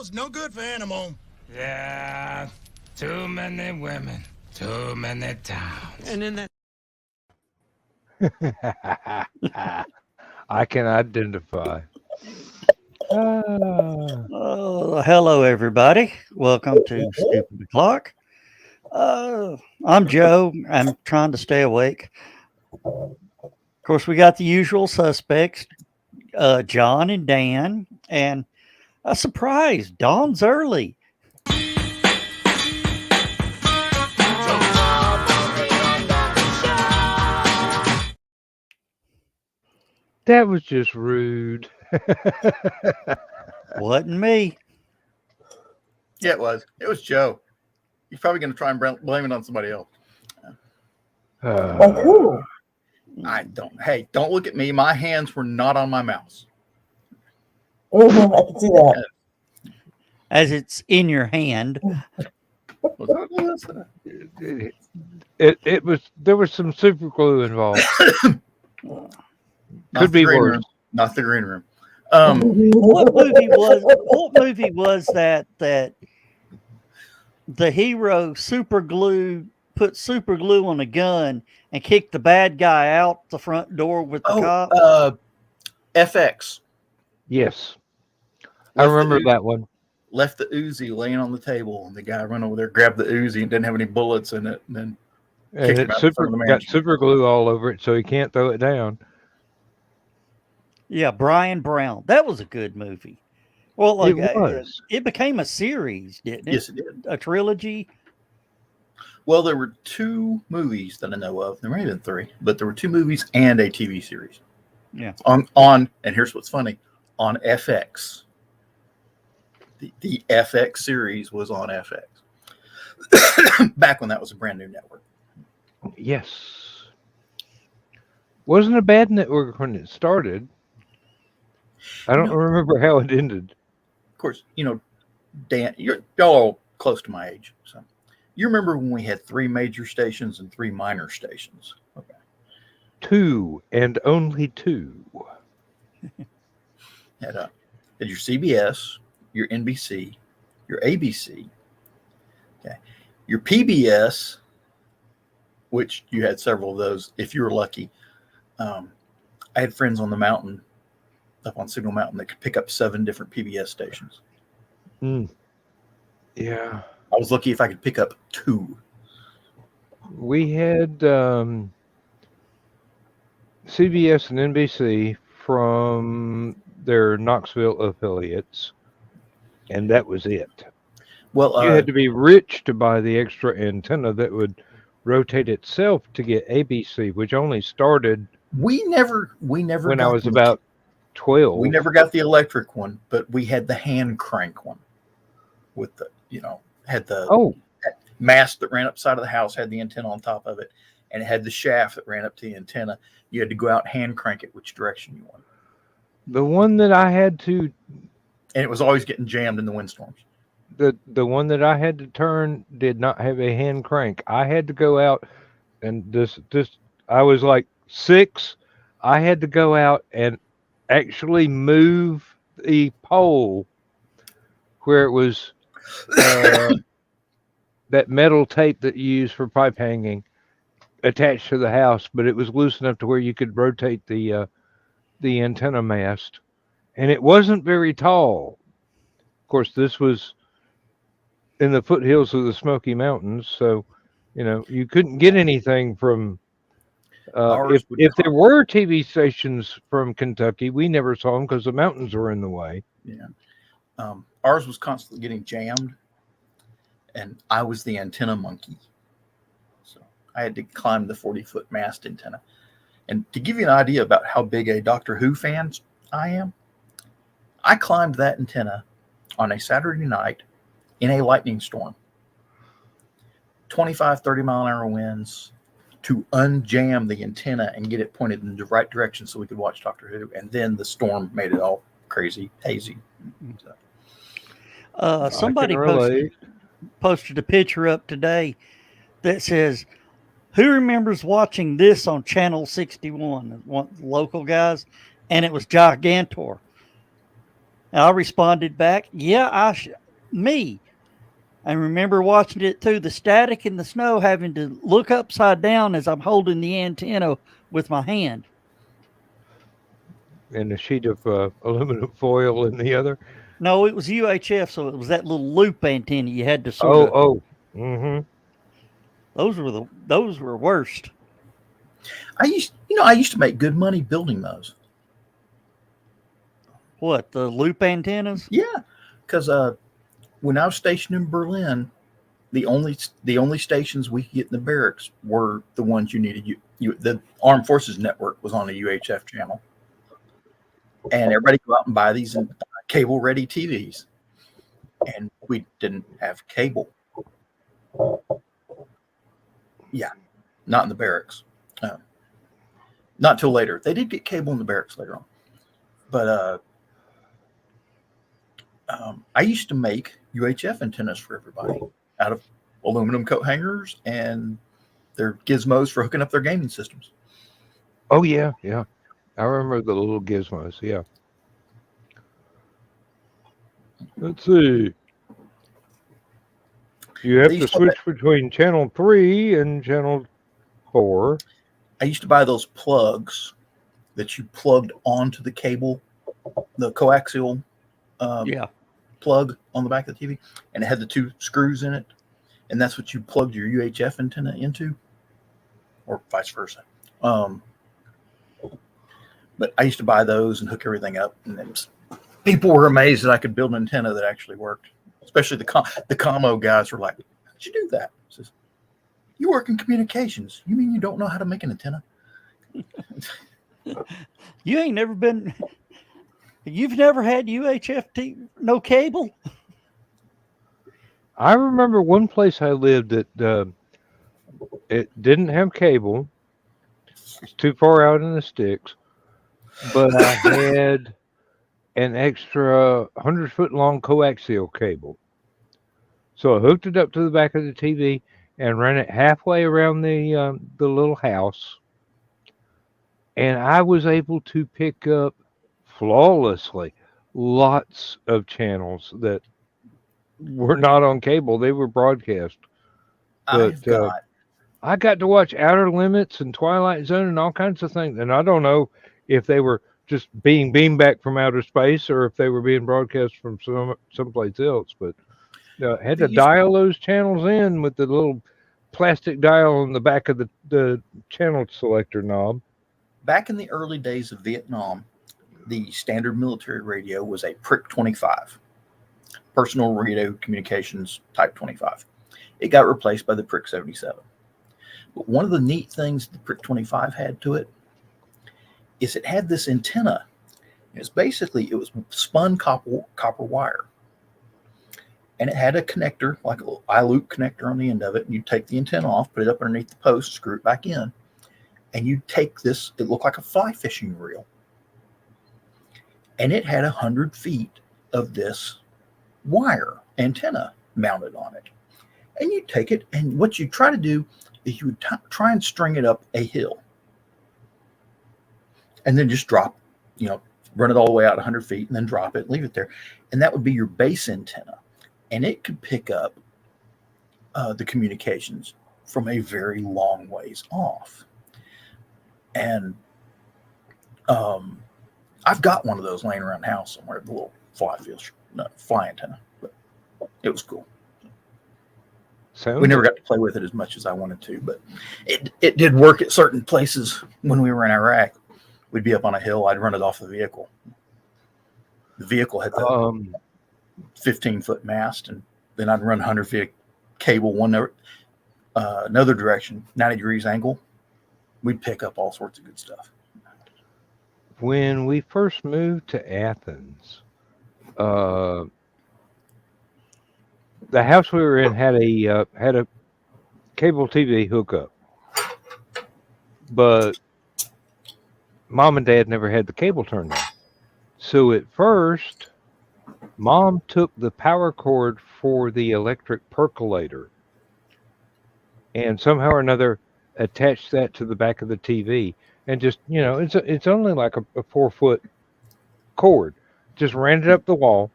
show's no good for animal. Yeah, too many women, too many towns. And in that... I can identify. Oh, hello, everybody. Welcome to Stupid O'Clock. I'm Joe. I'm trying to stay awake. Of course, we got the usual suspects, John and Dan, and a surprise, Dawn's early. That was just rude. Wasn't me. Yeah, it was. It was Joe. He's probably going to try and blame it on somebody else. Like who? I don't. Hey, don't look at me. My hands were not on my mouse. I can see that. As it's in your hand. It was. There was some super glue involved. Could be worse. Room. Not the green room. What movie was that the hero put super glue on a gun and kicked the bad guy out the front door with the cop? FX. Yes, I remember that one. Left the Uzi laying on the table, and the guy ran over there, grabbed the Uzi, and didn't have any bullets in it, and then it got super glue all over it, so he can't throw it down. Yeah, Brian Brown. That was a good movie. Well, it was. It became a series, didn't it? Yes, it did. A trilogy. Well, there were 2 movies that I know of. There may have been 3, but there were 2 movies and a TV series. Yeah. On and here's what's funny, on FX. The FX series was on FX. Back when that was a brand new network. Yes. Wasn't a bad network when it started. I don't remember how it ended. Of course, Dan, y'all are close to my age. So you remember when we had 3 major stations and 3 minor stations? Okay. 2 and only 2. Had your CBS, your NBC, your ABC, okay, your PBS, which you had several of those if you were lucky. I had friends on the mountain, up on Signal Mountain, that could pick up 7 different PBS stations. Yeah. I was lucky if I could pick up 2. We had CBS and NBC from their Knoxville affiliates, and that was it. Well, you had to be rich to buy the extra antenna that would rotate itself to get ABC, which only started. We never. When I was about 12. We never got the electric one, but we had the hand crank one with the, had the mast that ran up side of the house, had the antenna on top of it, and it had the shaft that ran up to the antenna. You had to go out and hand crank it which direction you wanted. The one that I had to, and it was always getting jammed in the windstorms. The one that I had to turn did not have a hand crank. I had to go out and this I was like 6. I had to go out and actually move the pole where it was that metal tape that you use for pipe hanging attached to the house, but it was loose enough to where you could rotate the antenna mast, and it wasn't very tall. Of course, this was in the foothills of the Smoky Mountains, so you couldn't get anything from. If there were TV stations from Kentucky, we never saw them because the mountains were in the way. Yeah, ours was constantly getting jammed, and I was the antenna monkey, so I had to climb the 40-foot mast antenna. And to give you an idea about how big a Doctor Who fan I am, I climbed that antenna on a Saturday night in a lightning storm, 25, 30-mile-an-hour winds, to unjam the antenna and get it pointed in the right direction so we could watch Doctor Who. And then the storm made it all crazy, hazy. So. Somebody posted a picture up today that says, "Who remembers watching this on Channel 61?" One local guys, and it was Gigantor. And I responded back, yeah, me. I remember watching it through the static in the snow, having to look upside down as I'm holding the antenna with my hand. And a sheet of aluminum foil in the other. No, it was UHF, so it was that little loop antenna you had to sort Oh, of. oh. Mm-hmm. Those were worst. I used to make good money building those. What, the loop antennas? Yeah, because when I was stationed in Berlin, the only stations we could get in the barracks were the ones you needed. The Armed Forces Network was on the UHF channel, and everybody go out and buy these cable ready TVs, and we didn't have cable. Yeah, not in the barracks. Not till later. They did get cable in the barracks later on, but I used to make UHF antennas for everybody out of aluminum coat hangers and their gizmos for hooking up their gaming systems. Oh, yeah, yeah. I remember the little gizmos, yeah. Let's see. You have to switch between channel 3 and channel 4. I used to buy those plugs that you plugged onto the cable, the coaxial plug on the back of the TV, and it had the 2 screws in it, and that's what you plugged your UHF antenna into, or vice versa. But I used to buy those and hook everything up, and people were amazed that I could build an antenna that actually worked. Especially the commo guys were like, "How'd you do that?" I says, "You work in communications. You mean you don't know how to make an antenna?" You've never had UHF no cable? I remember one place I lived that it didn't have cable. It's too far out in the sticks. But I had an extra 100-foot long coaxial cable. So I hooked it up to the back of the TV and ran it halfway around the little house. And I was able to pick up flawlessly lots of channels that were not on cable. They were broadcast. But I got to watch Outer Limits and Twilight Zone and all kinds of things. And I don't know if they were just being beamed back from outer space or if they were being broadcast from someplace else. But had to dial those channels in with the little plastic dial on the back of the channel selector knob. Back in the early days of Vietnam, the standard military radio was a Prick 25, personal radio communications type 25. It got replaced by the Prick 77. But one of the neat things the Prick 25 had to it is it had this antenna. It was spun copper wire. And it had a connector, like a little I-loop connector on the end of it. And you take the antenna off, put it up underneath the post, screw it back in. And you take this, it looked like a fly fishing reel. And it had 100 feet of this wire antenna mounted on it. And you take it, and what you try to do is you would try and string it up a hill. And then just drop, run it all the way out 100 feet and then drop it, leave it there. And that would be your base antenna. And it could pick up the communications from a very long ways off. And I've got one of those laying around the house somewhere, the little fly antenna. But it was cool. We never got to play with it as much as I wanted to, but it did work at certain places when we were in Iraq. We'd be up on a hill. I'd run it off the vehicle. The vehicle had the 15-foot mast, and then I'd run 100-foot cable another direction, 90 degrees angle. We'd pick up all sorts of good stuff. When we first moved to Athens, the house we were in had a cable TV hookup, but Mom and Dad never had the cable turned on. So at first, Mom took the power cord for the electric percolator and somehow or another attached that to the back of the TV. And just, it's only like a 4-foot cord. just ran it up the wall.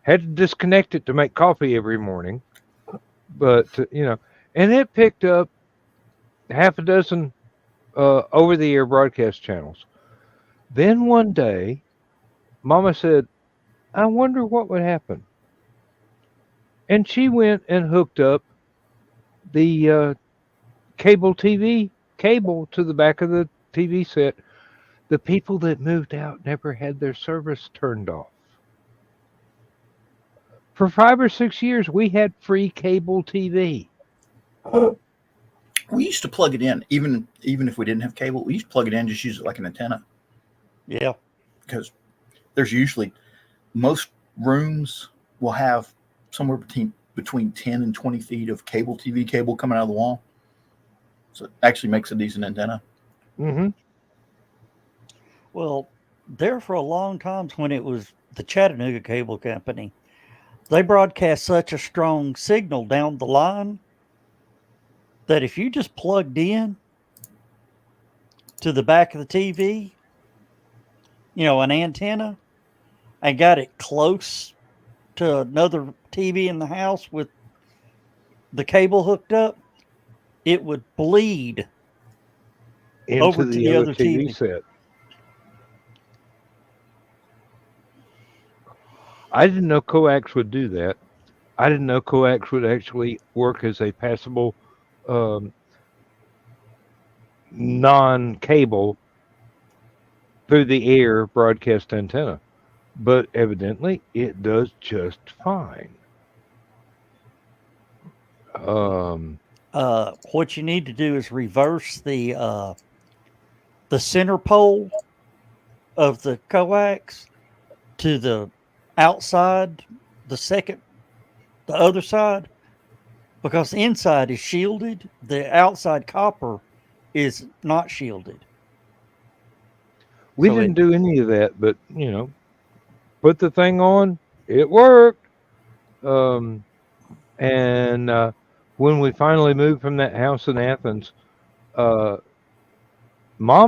Had to disconnect it to make coffee every morning, but and it picked up half a dozen over-the-air broadcast channels. Then one day, Mama said, "I wonder what would happen," and she went and hooked up the cable to the back of the TV set. The people that moved out never had their service turned off. For 5 or 6 years, we had free cable TV. We used to plug it in, even if we didn't have cable. We used to plug it in, just use it like an antenna. Yeah. Because there's usually, most rooms will have somewhere between 10 and 20 feet of TV cable coming out of the wall. So it actually makes a decent antenna. Mm-hmm. Well, there for a long time when it was the Chattanooga Cable Company, they broadcast such a strong signal down the line that if you just plugged in to the back of the TV, an antenna, and got it close to another TV in the house with the cable hooked up, it would bleed Into over to the the other other TV TV. set. I didn't know coax would do that. I didn't know coax would actually work as a passable non-cable through the air broadcast antenna. But evidently it does just fine. What you need to do is reverse the center pole of the coax to the outside, the other side, because the inside is shielded. The outside copper is not shielded. We didn't do any of that, but put the thing on, it worked. And when we finally moved from that house in Athens, Mom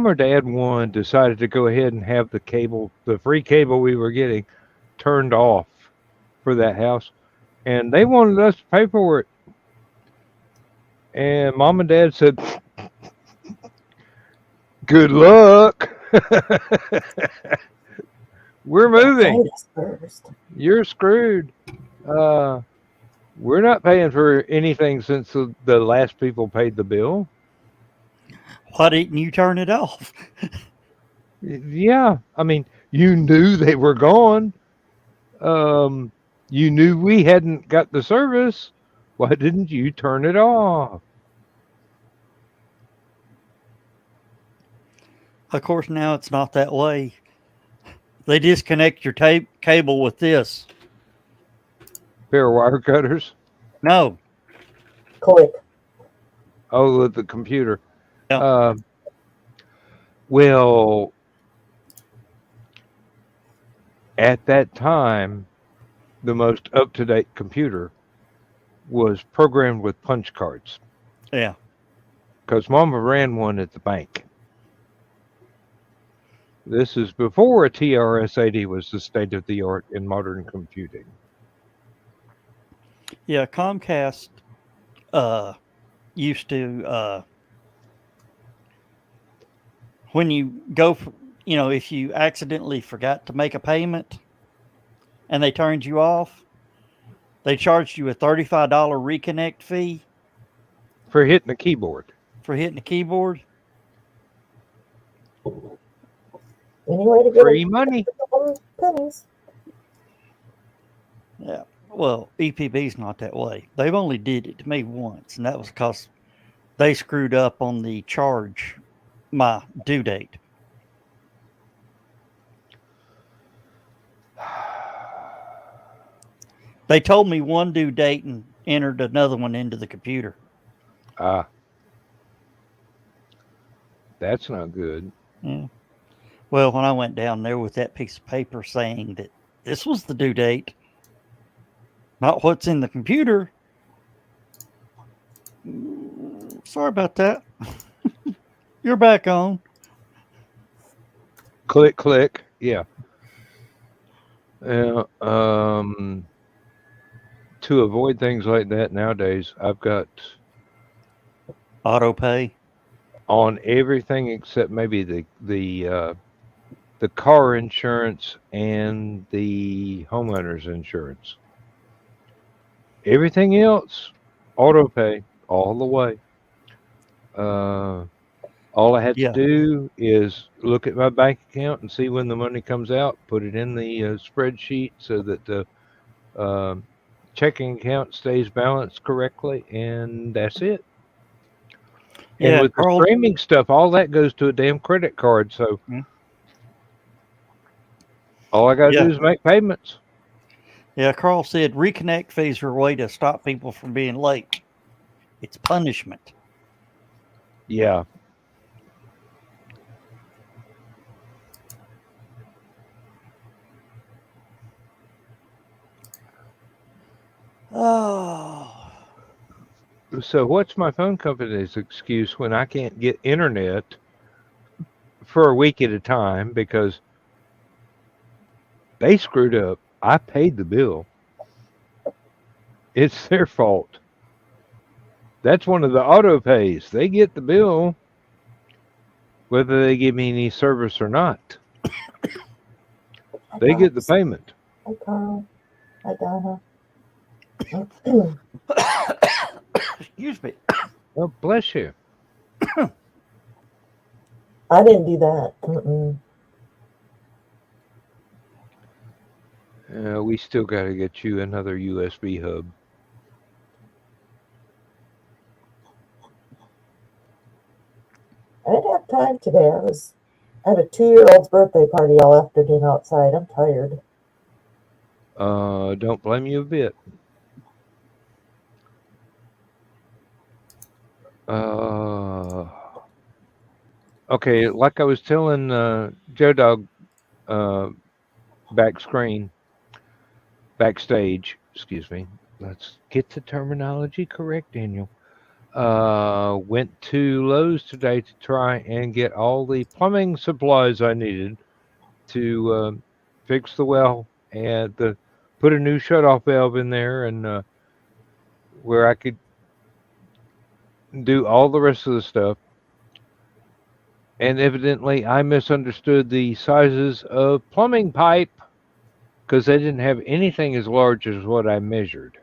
or Dad one decided to go ahead and have the free cable we were getting, turned off for that house, and they wanted us to pay for it. And Mom and Dad said, "Good luck. We're moving. You're screwed. We're not paying for anything since the last people paid the bill." Why didn't you turn it off? Yeah, I mean, you knew they were gone. You knew we hadn't got the service. Why didn't you turn it off? Of course, now it's not that way. They disconnect your cable with this. Pair of wire cutters? No. Click. Oh, with the computer. Yeah. Well, at that time, the most up-to-date computer was programmed with punch cards. Yeah. Because Mama ran one at the bank. This is before a TRS-80 was the state of the art in modern computing. Yeah, Comcast used to, when you go for, if you accidentally forgot to make a payment and they turned you off, they charged you a $35 reconnect fee. For hitting the keyboard. Anyway to get free money. Pennies. Yeah. Well, EPB's not that way. They've only did it to me once, and that was because they screwed up on the charge, my due date. They told me one due date and entered another one into the computer. That's not good. Yeah. Well, when I went down there with that piece of paper saying that this was the due date, not what's in the computer. Sorry about that. You're back on. Click, click. Yeah. Yeah, to avoid things like that nowadays, I've got Auto pay. on everything except maybe the car insurance and the homeowner's insurance. Everything else, auto pay all the way. Uh, all I have to Yeah. do is look at my bank account and see when the money comes out, put it in the spreadsheet so that the um checking account stays balanced correctly, and that's it. And Yeah. with the Carl. streaming stuff, all that goes to a damn credit card. So Mm, all I got to Yeah. do is make payments. Yeah. Carl said reconnect fees are a way to stop people from being late. It's punishment. Yeah. Oh. So what's my phone company's excuse when I can't get internet for a week at a time because they screwed up? I paid the bill. It's their fault. That's one of the auto pays. They get the bill whether they give me any service or not. Hi, They get the Pops. payment. Hi, Carl. Hi, Donna. Excuse me. Oh, bless you. I didn't do that. Mm-mm. We still got to get you another USB hub. I didn't have time today. I had a 2-year-old's birthday party all afternoon outside. I'm tired. Don't blame you a bit. Uh, okay, like I was telling Joe Dog uh, backstage, excuse me. Let's get the terminology correct, Daniel. Went to Lowe's today to try and get all the plumbing supplies I needed to fix the well and put a new shut-off valve in there and where I could do all the rest of the stuff. And evidently, I misunderstood the sizes of plumbing pipe because they didn't have anything as large as what I measured.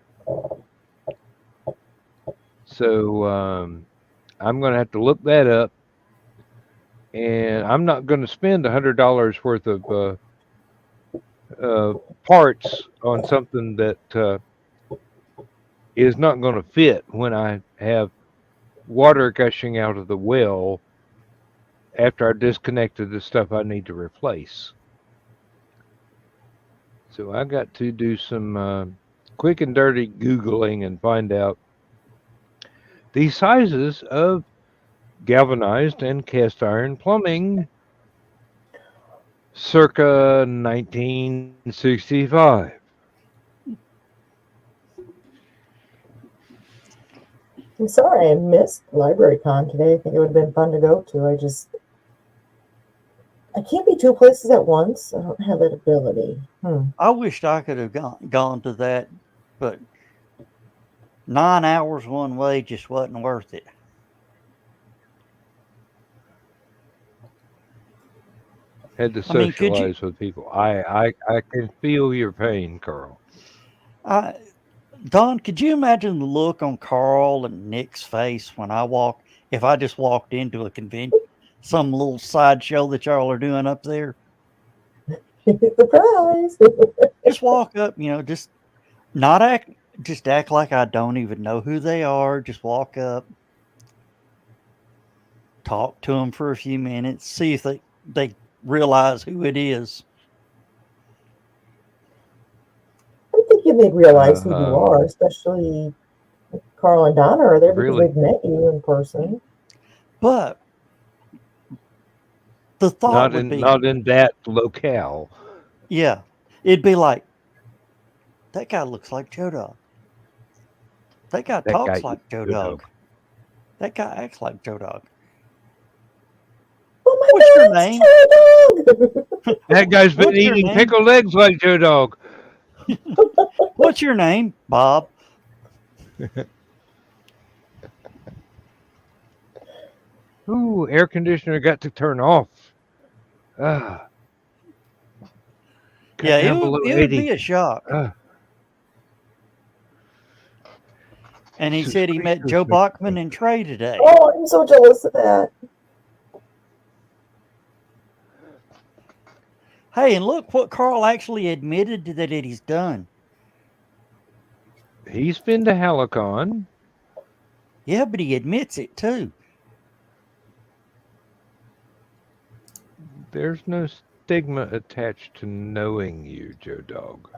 So I'm going to have to look that up, and I'm not going to spend $100 worth of uh, parts on something that is not going to fit when I have water gushing out of the well after I disconnected the stuff I need to replace. So I got to do some quick and dirty Googling and find out the sizes of galvanized and cast iron plumbing circa 1965. I'm sorry I missed LibraryCon today. I think it would have been fun to go to. I can't be two places at once. I don't have that ability. I wished I could have gone to that, but 9 hours one way just wasn't worth it. Had to I mean, could you? socialize with people. I can feel your pain, Carl. I, Don, could you imagine the look on Carl and Nick's face when if I just walked into a convention, some little sideshow that y'all are doing up there? Surprise! Just walk up, just not act, just act like I don't even know who they are. Just walk up, talk to them for a few minutes, see if they realize who it is. I'm thinking they'd realize who you Um, are, especially Carl and Donna are there because really, they've met you in person. But the thought would be, not in that locale. yeah, it'd be like, that guy looks like Joe Dog. That guy That talks guy like eats Joe good Dog. dog. That guy acts like Joe Dog. Oh my What's your your name? That guy's been What's your eating name? pickled eggs like Joe Dog. What's your name? Bob. Ooh, air conditioner got to turn off. Ah, got Yeah, down below it would 80. be a shock. And he said he met Joe Bachman and Trey today. Oh, I'm so jealous of that. Hey, and look what Carl actually admitted that he's done. He's been to HallowCon. Yeah, but he admits it too. There's no stigma attached to knowing you, Joe Dog.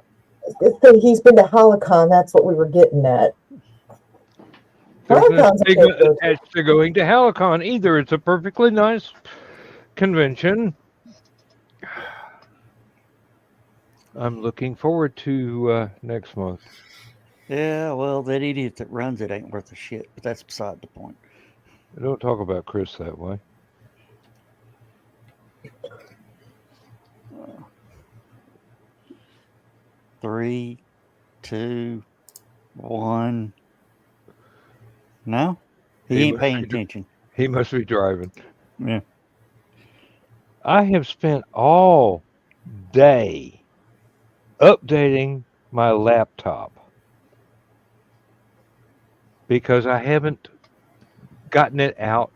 He's been to HallowCon. That's what we were getting at. There's no HallowCon's okay stigma to go to. attached to going to HallowCon either. It's a perfectly nice convention. I'm looking forward to next month. Yeah, well, that idiot that runs it ain't worth a shit, but that's beside the point. Don't talk about Chris that way. Three, two, one. No? He ain't paying attention. He must be driving. Yeah. I have spent all day updating my laptop because I haven't gotten it out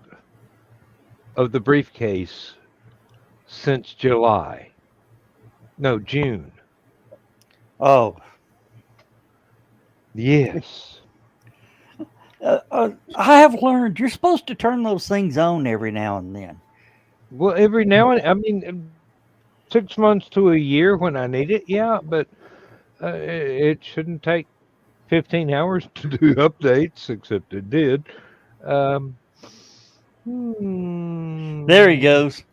of the briefcase since July. No, June. Oh. Yes. I have learned you're supposed to turn those things on every now and then. Well, every now and I mean, 6 months to a year when I need it, yeah, but it shouldn't take 15 hours to do updates, except it did. There he goes.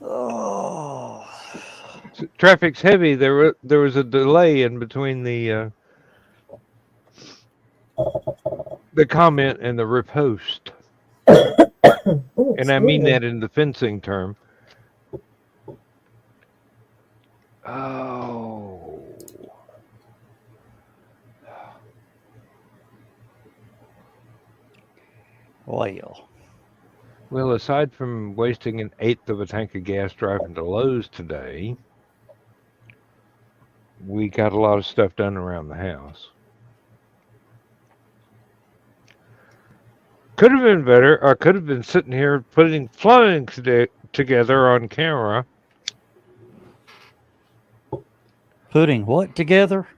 Oh. Traffic's heavy. There was a delay in between the comment and the repost, and I mean that in the fencing term. Oh. Well, aside from wasting an eighth of a tank of gas driving to Lowe's today, we got a lot of stuff done around the house. Could have been better. I could have been sitting here putting plumbing together on camera. Putting what together?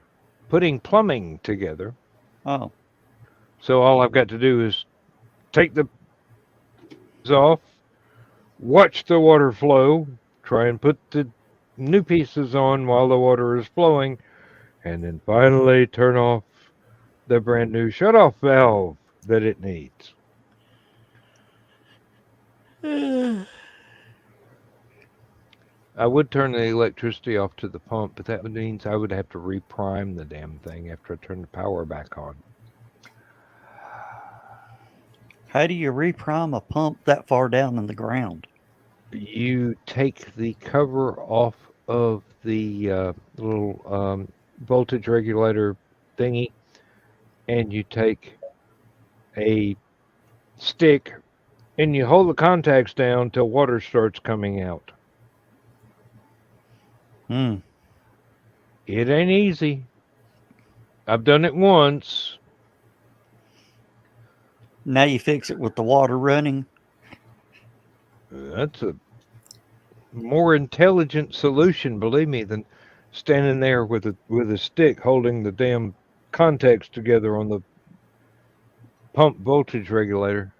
Putting plumbing together. Oh. So all I've got to do is take the off, watch the water flow, try and put the new pieces on while the water is flowing, and then finally turn off the brand new shutoff valve that it needs. I would turn the electricity off to the pump, but that means I would have to reprime the damn thing after I turn the power back on. How do you reprime a pump that far down in the ground? You take the cover off of the little voltage regulator thingy, and you take a stick and you hold the contacts down till water starts coming out. It ain't easy. I've done it once. Now you fix it with the water running. That's a more intelligent solution, believe me, than standing there with a stick holding the damn contacts together on the pump voltage regulator.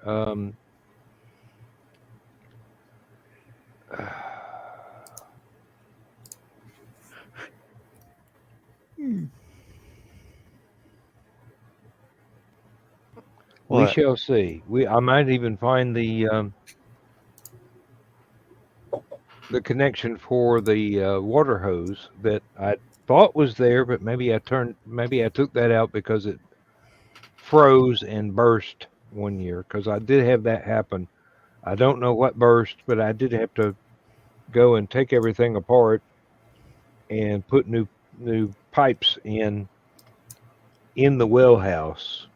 We shall see. I might even find the the connection for the water hose that I thought was there, but maybe I took that out because it froze and burst one year. Because I did have that happen. I don't know what burst, but I did have to go and take everything apart and put new pipes in the well house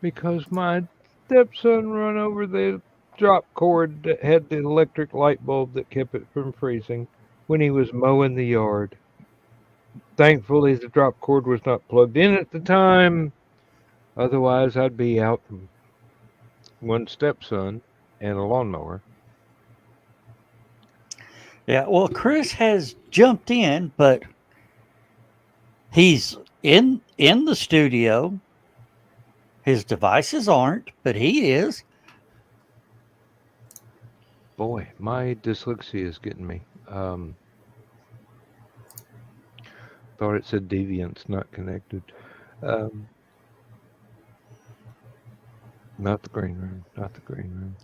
because my stepson run over the drop cord that had the electric light bulb that kept it from freezing when he was mowing the yard. Thankfully, the drop cord was not plugged in at the time. Otherwise, I'd be out one stepson and a lawnmower. Yeah, well, Chris has jumped in, but he's in the studio. His devices aren't, but he is. Boy, my dyslexia is getting me. Thought it said deviants not connected. Um, Not the green room. Not the green room.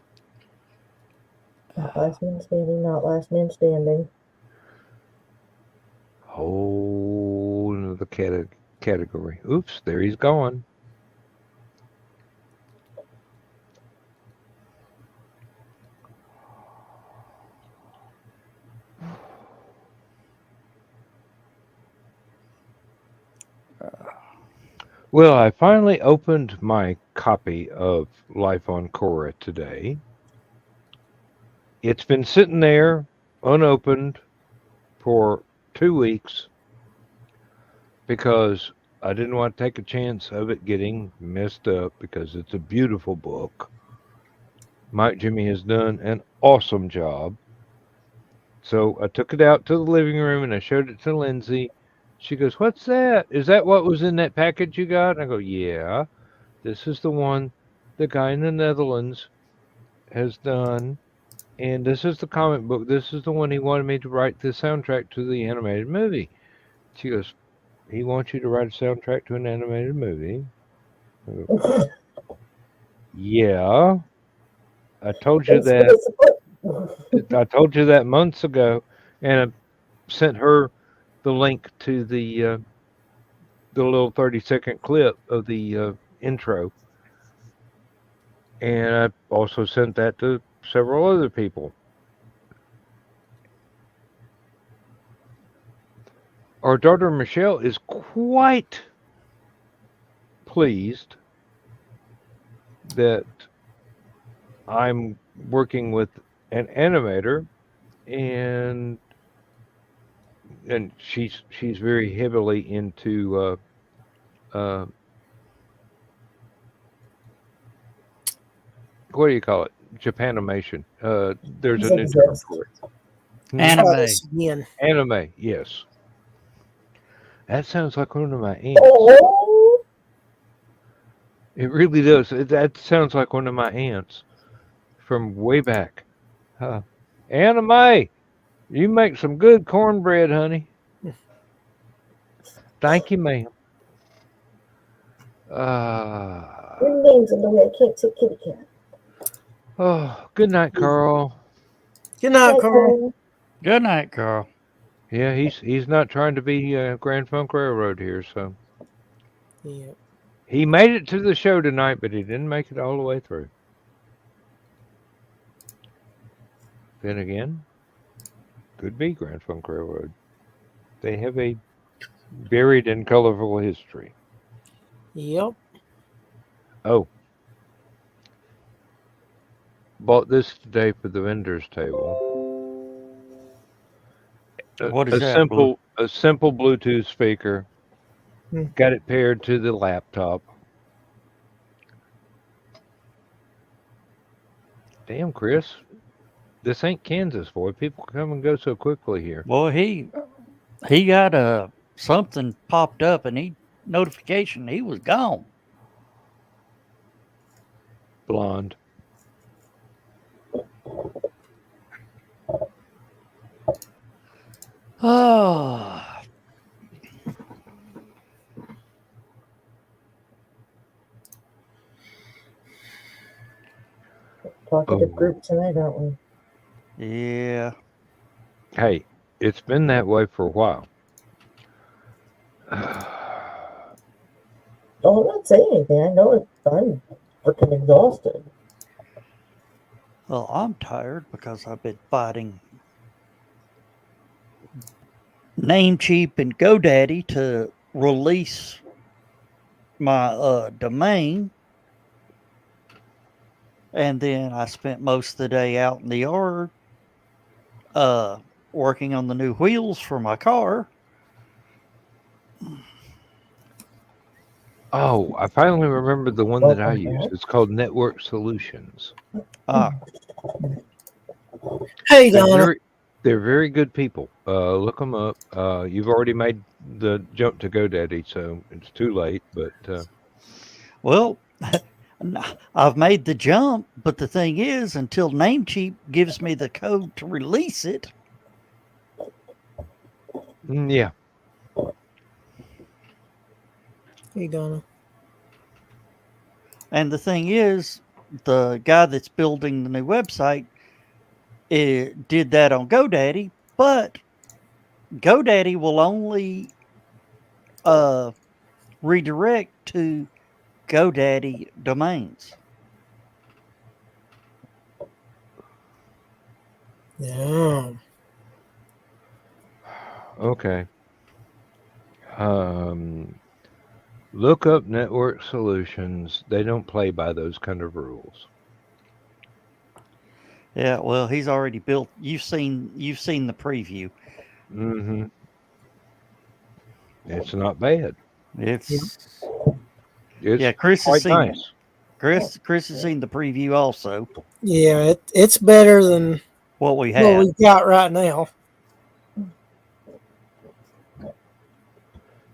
Not last man standing, not last man standing. Whole another category. Oops, there he's gone. Well, I finally opened my copy of Life on Korra today. It's been sitting there unopened for 2 weeks because I didn't want to take a chance of it getting messed up because it's a beautiful book. Mike Jimmy has done an awesome job. So I took it out to the living room and I showed it to Lindsay. She goes, "What's that? Is that what was in that package you got?" And I go, "Yeah, this is the one the guy in the Netherlands has done. And this is the comic book. This is the one he wanted me to write the soundtrack to the animated movie." She goes, "He wants you to write a soundtrack to an animated movie?" I go, "Yeah. I told you that. I told you that months ago." And I sent her the link to the little 30-second clip of the intro. And I also sent that to several other people. Our daughter Michelle is quite pleased that I'm working with an animator, and she's very heavily into what do you call it? Japanimation. There's a new term for it. Anime. Again. Anime, yes. That sounds like one of my aunts. Oh, It really does. That sounds like one of my aunts from way back. Anime, you make some good cornbread, honey. Thank you, ma'am. your name's in the way I can't say kitty cat. Oh, good night, Carl. Good night, Bye, Carl. Good night, Carl. Yeah, he's not trying to be Grand Funk Railroad here, so Yeah. he made it to the show tonight, but he didn't make it all the way through. Then again, could be Grand Funk Railroad. They have a varied and colorful history. Yep. Oh, bought this today for the vendor's table. What is a that, simple a simple Bluetooth speaker. Got it paired to the laptop. Damn, Chris, this ain't Kansas, boy. People come and go so quickly here. Boy, he got something popped up and notification he was gone. Blonde. Oh, Talkative Oh. group tonight, aren't we? Yeah. Hey, it's been that way for a while. Oh, I'm not saying anything. I know I'm freaking exhausted. Well, I'm tired because I've been fighting Namecheap and GoDaddy to release my domain. And then I spent most of the day out in the yard working on the new wheels for my car. Oh, I finally remembered the one that I use. It's called Network Solutions. Ah, Hey, They're Donna. they're very good people. Look them up. You've already made the jump to GoDaddy, so it's too late. But well, I've made the jump, but the thing is, until Namecheap gives me the code to release it, yeah, Hey, Donna. and the thing is, the guy that's building the new website did that on GoDaddy, but GoDaddy will only uh, redirect to GoDaddy domains. Yeah. okay. Look up Network Solutions. They don't play by those kind of rules. Yeah, well, he's already built. You've seen the preview. Hmm. It's not bad. It's It's yeah. Chris has quite seen nice. Chris has seen the preview also. Yeah, it's better than What we what have. we've got right now.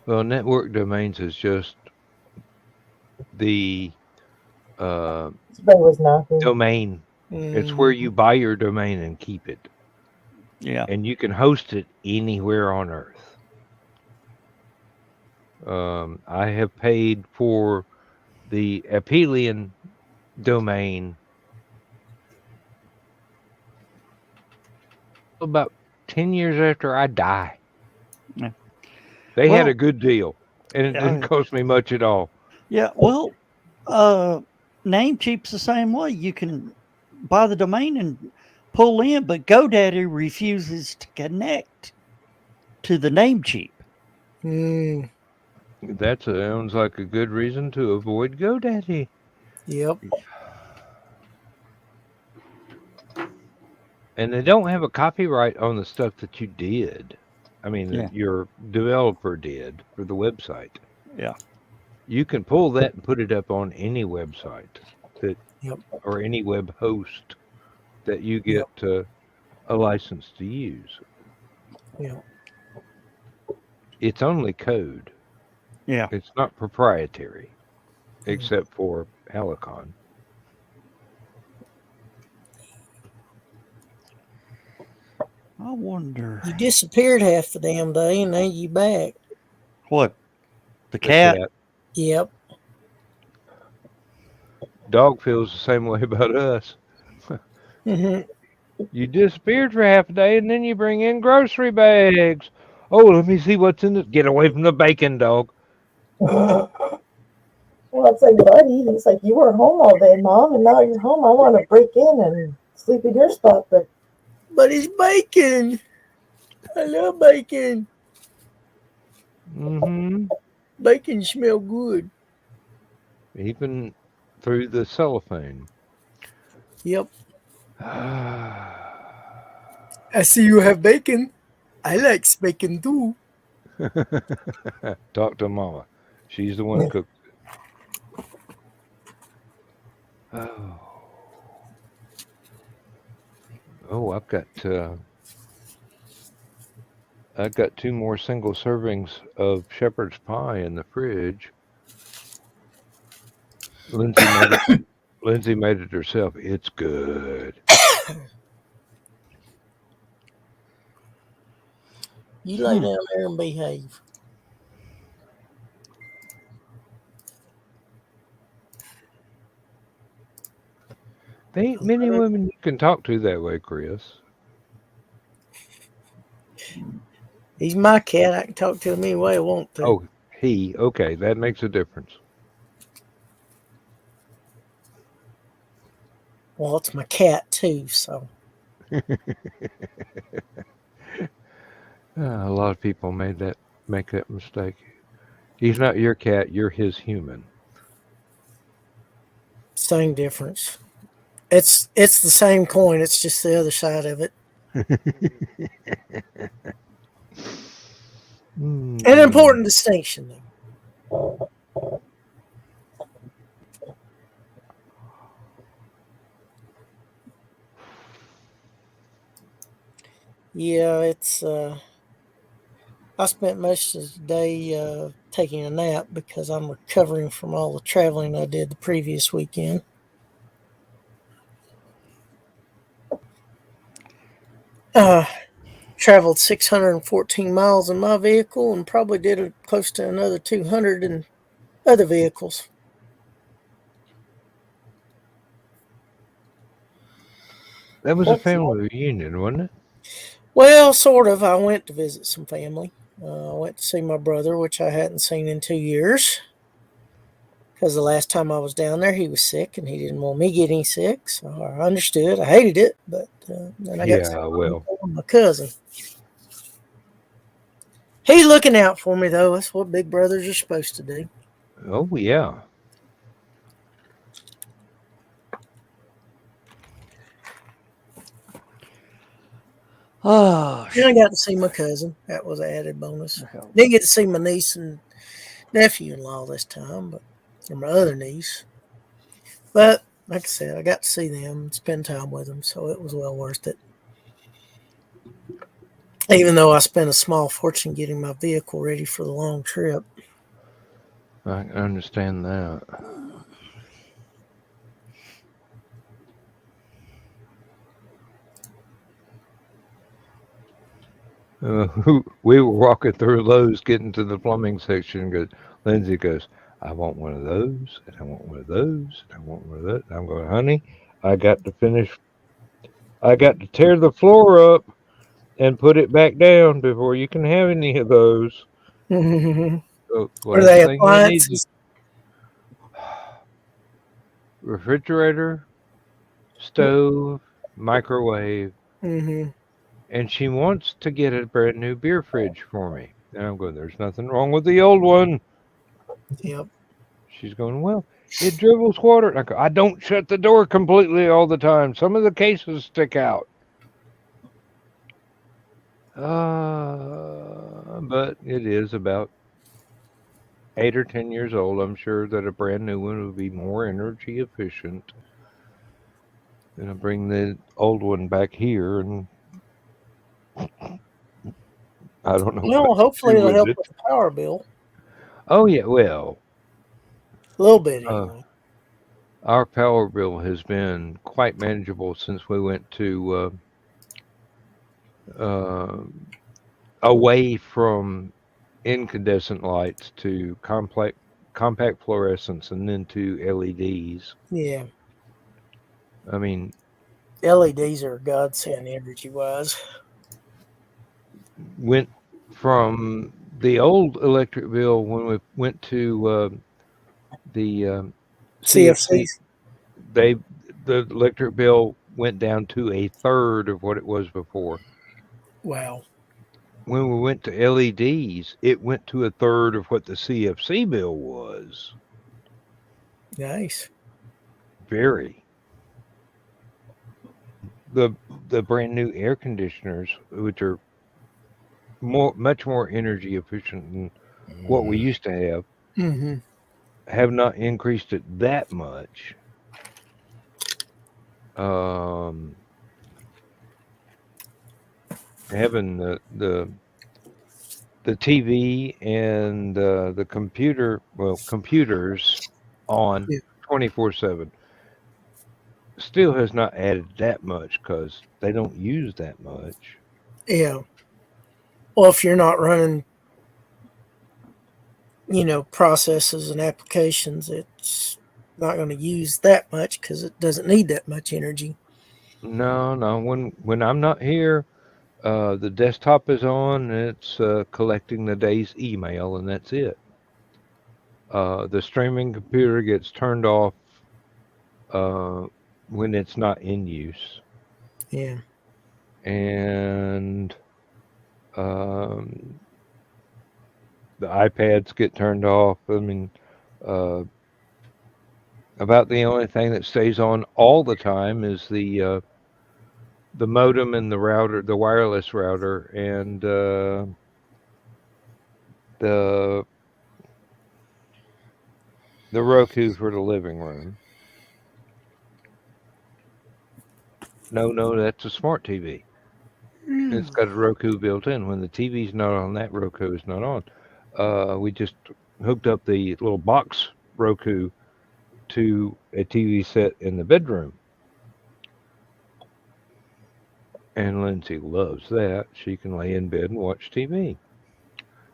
Well, network domains is just the Somebody was knocking. domain. It's where you buy your domain and keep it, Yeah. and you can host it anywhere on Earth. I have paid for the Apelian domain about 10 years after I die. Yeah. They had a Well, good deal, and it didn't cost me much at all. yeah. Well, Namecheap's the same way. You can buy the domain and pull in, but GoDaddy refuses to connect to the Namecheap. Mm, That sounds like a good reason to avoid GoDaddy. yep. And they don't have a copyright on the stuff that you did. I mean, Yeah. that your developer did for the website. Yeah. You can pull that and put it up on any website that, Yep. or any web host that you get a license to use. Yep. It's only code. Yeah. It's not proprietary, except for HallowCon. I wonder You disappeared half the damn day, and now you back. what the The cat. cat. Yep. Dog feels the same way about us. Hmm. You disappeared for half a day and then you bring in grocery bags. Oh, let me see what's in it. Get away from the bacon, dog. Well, it's like, buddy, he's like, you weren't home all day, Mom, and now you're home. I want to break in and sleep in your spot, but But it's bacon. I love bacon. Mm-hmm. Bacon smell good. Even through the cellophane. Yep. Talk I see you have bacon. I like bacon too. to Mama. She's the one cooked it. Oh. Oh, I've got 2 more single servings of shepherd's pie in the fridge. Lindsay made it herself. It's good. You lay down there and behave. There ain't many women you can talk to that way, Chris. He's my cat. I can talk to him any way I want to. Oh, he. Okay, that makes a difference. Well, it's my cat too, so. A lot of people make that mistake. He's not your cat. You're his human. Same difference. It's the same coin. It's just the other side of it. An important distinction, though. Yeah, it's. I spent most of the day taking a nap because I'm recovering from all the traveling I did the previous weekend. Traveled 614 miles in my vehicle and probably did close to another 200 in other vehicles. That was a family reunion, wasn't it? Well, sort of. I went to visit some family. I went to see my brother, which I hadn't seen in 2 years. Because the last time I was down there, he was sick and he didn't want me getting sick. So I understood. I hated it. But then I got to see my cousin. He's looking out for me, though. That's what big brothers are supposed to do. Oh, yeah. Oh, And I got to see my cousin. That was an added bonus. Didn't get to see my niece and nephew-in-law this time, but or my other niece. But like I said, I got to see them and spend time with them, so it was well worth it. Even though I spent a small fortune getting my vehicle ready for the long trip. I understand that. We were walking through Lowe's, getting to the plumbing section. Lindsay goes, I want one of those, and I want one of those, and I want one of those. And I'm going, honey, I got to tear the floor up and put it back down before you can have any of those. So, Are they appliances? Refrigerator, stove, microwave. Mm-hmm. And she wants to get a brand new beer fridge for me. And I'm going, there's nothing wrong with the old one. Yep. She's going, well, it dribbles water. And I go, I don't shut the door completely all the time. Some of the cases stick out. But it is about 8 or 10 years old. I'm sure that a brand new one would be more energy efficient. And I'll bring the old one back here, and I don't know. Well, hopefully it'll help with the power bill. Oh, yeah, well. A little bit, anyway. Our power bill has been quite manageable since we went to away from incandescent lights to compact fluorescents and then to LEDs. Yeah. I mean, LEDs are a godsend energy-wise. Went from the old electric bill when we went to the CFC. The electric bill went down to a third of what it was before. Wow. When we went to LEDs, it went to a third of what the CFC bill was. Nice. Very. The brand new air conditioners, which are much more energy efficient than what we used to have, have not increased it that much. Having the TV and the computers on 24/7 still has not added that much because they don't use that much. Yeah. Well, if you're not running, processes and applications, it's not going to use that much because it doesn't need that much energy. No. When I'm not here, The desktop is on. It's collecting the day's email, and that's it. The streaming computer gets turned off uh, when it's not in use, Yeah. and um, the iPads get turned off. I mean, uh, about the only thing that stays on all the time is the modem and the router, the wireless router, and the the Roku for the living room. No, that's a smart TV. It's got a Roku built in. When the TV's not on, that Roku is not on. We just hooked up the little box Roku to a TV set in the bedroom. And Lindsay loves that. She can lay in bed and watch TV.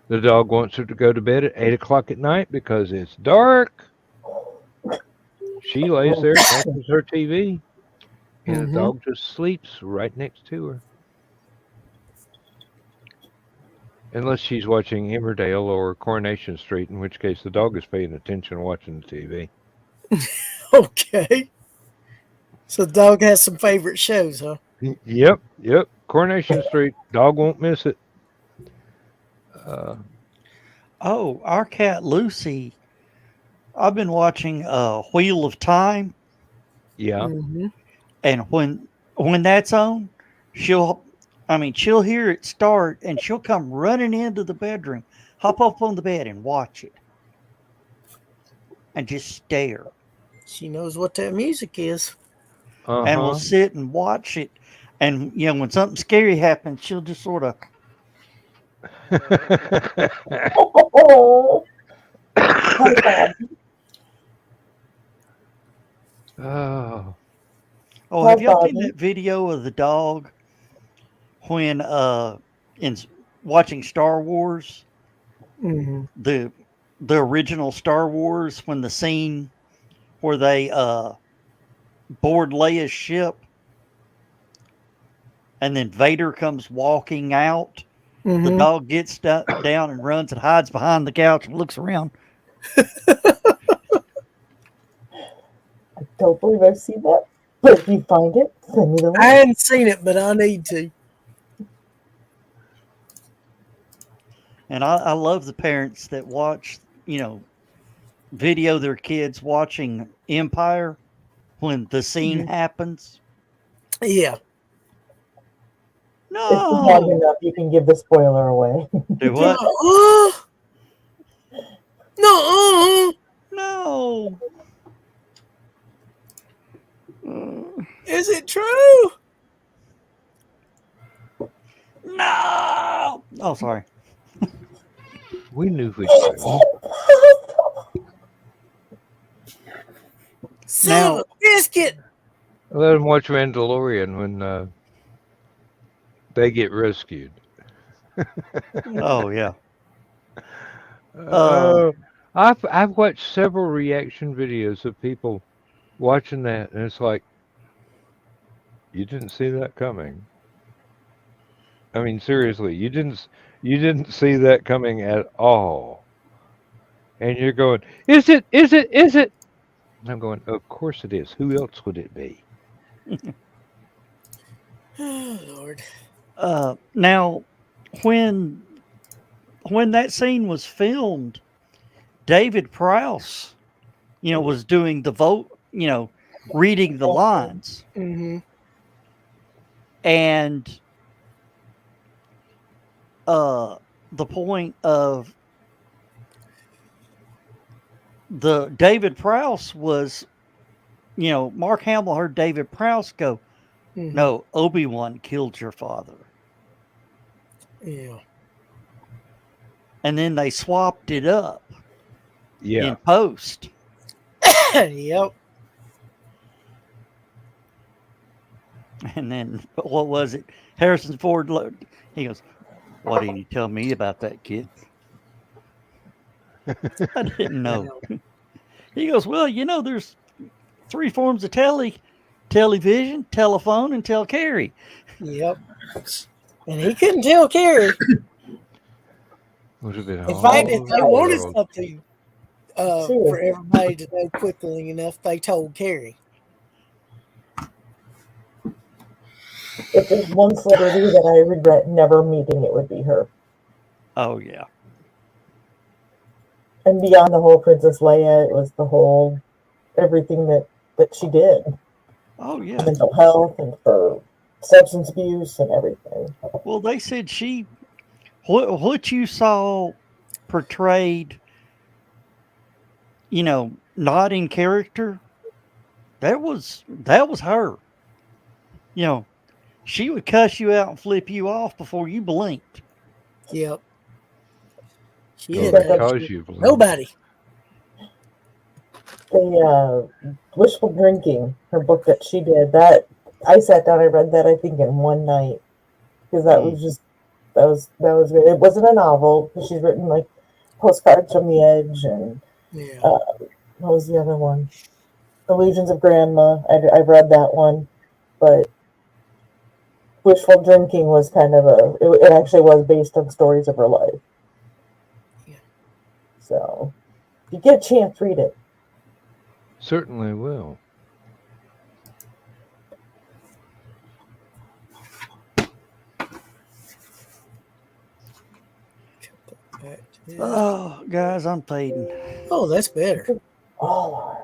The dog wants her to go to bed at 8 o'clock at night because it's dark. She lays there and watches her TV, and the dog just sleeps right next to her. Unless she's watching Emmerdale or Coronation Street, in which case the dog is paying attention watching the TV. Okay. So the dog has some favorite shows, huh? Yep. Coronation Street, dog won't miss it. Oh, our cat Lucy. I've been watching Wheel of Time, Yeah. and when that's on, she'll hear it start, and she'll come running into the bedroom, hop up on the bed, and watch it, and just stare. She knows what that music is. And we'll sit and watch it. And when something scary happens, she'll just sort of. Oh, my God. Oh. Oh, have y'all seen that video of the dog when in watching Star Wars? The original Star Wars, when the scene where they board Leia's ship, and then Vader comes walking out. The dog gets down and runs and hides behind the couch and looks around. I don't believe I've seen that. But if you find it, send me the link. I hadn't seen it, but I need to. And I love the parents that watch, video their kids watching Empire when the scene happens. Yeah. If it's long enough, you can give the spoiler away. Do what? No. No. Is it true? No. Oh, sorry. We knew we could. Son of a biscuit. Let them watch Mandalorian when they get rescued. Oh, yeah. I've watched several reaction videos of people watching that, and it's like, you didn't see that coming. I mean, seriously, you didn't see that coming at all. And you're going, is it? And I'm going, of course it is. Who else would it be? Oh, Lord. Now, when that scene was filmed, David Prowse, was doing the vote, reading the lines. And the point of the David Prowse was, Mark Hamill heard David Prowse go, no, Obi-Wan killed your father. Yeah. And then they swapped it up Yeah. in post. Yep. And then, what was it? Harrison Ford, he goes, why didn't you tell me about that, kid? I didn't know. He goes, well, there's 3 forms of television, telephone, and telecarry. Yep. And he couldn't tell Carrie. Was it in In fact, if all they the wanted world? something She was- for everybody to know quickly enough, they told Carrie. If there's one celebrity that I regret never meeting, it would be her. Oh yeah. And beyond the whole Princess Leia, it was the whole everything that she did. Oh yeah. Mental health and for substance abuse and everything. Well, they said what you saw portrayed, not in character. That was her. She would cuss you out and flip you off before you blinked. Yep. She Go didn't Because touch because you believe. nobody. the wishful drinking, her book that she did, that I sat down, I read that I think in one night because that was just that was good. It wasn't a novel, but she's written like Postcards from the Edge and Yeah. what was the other one? Illusions of Grandma. I read that one, but wishful drinking was kind of it actually was based on stories of her life. Yeah. So if you get a chance, read it. Certainly will. Back to this. Oh, guys, I'm fading. Oh, that's better. Oh, Lord.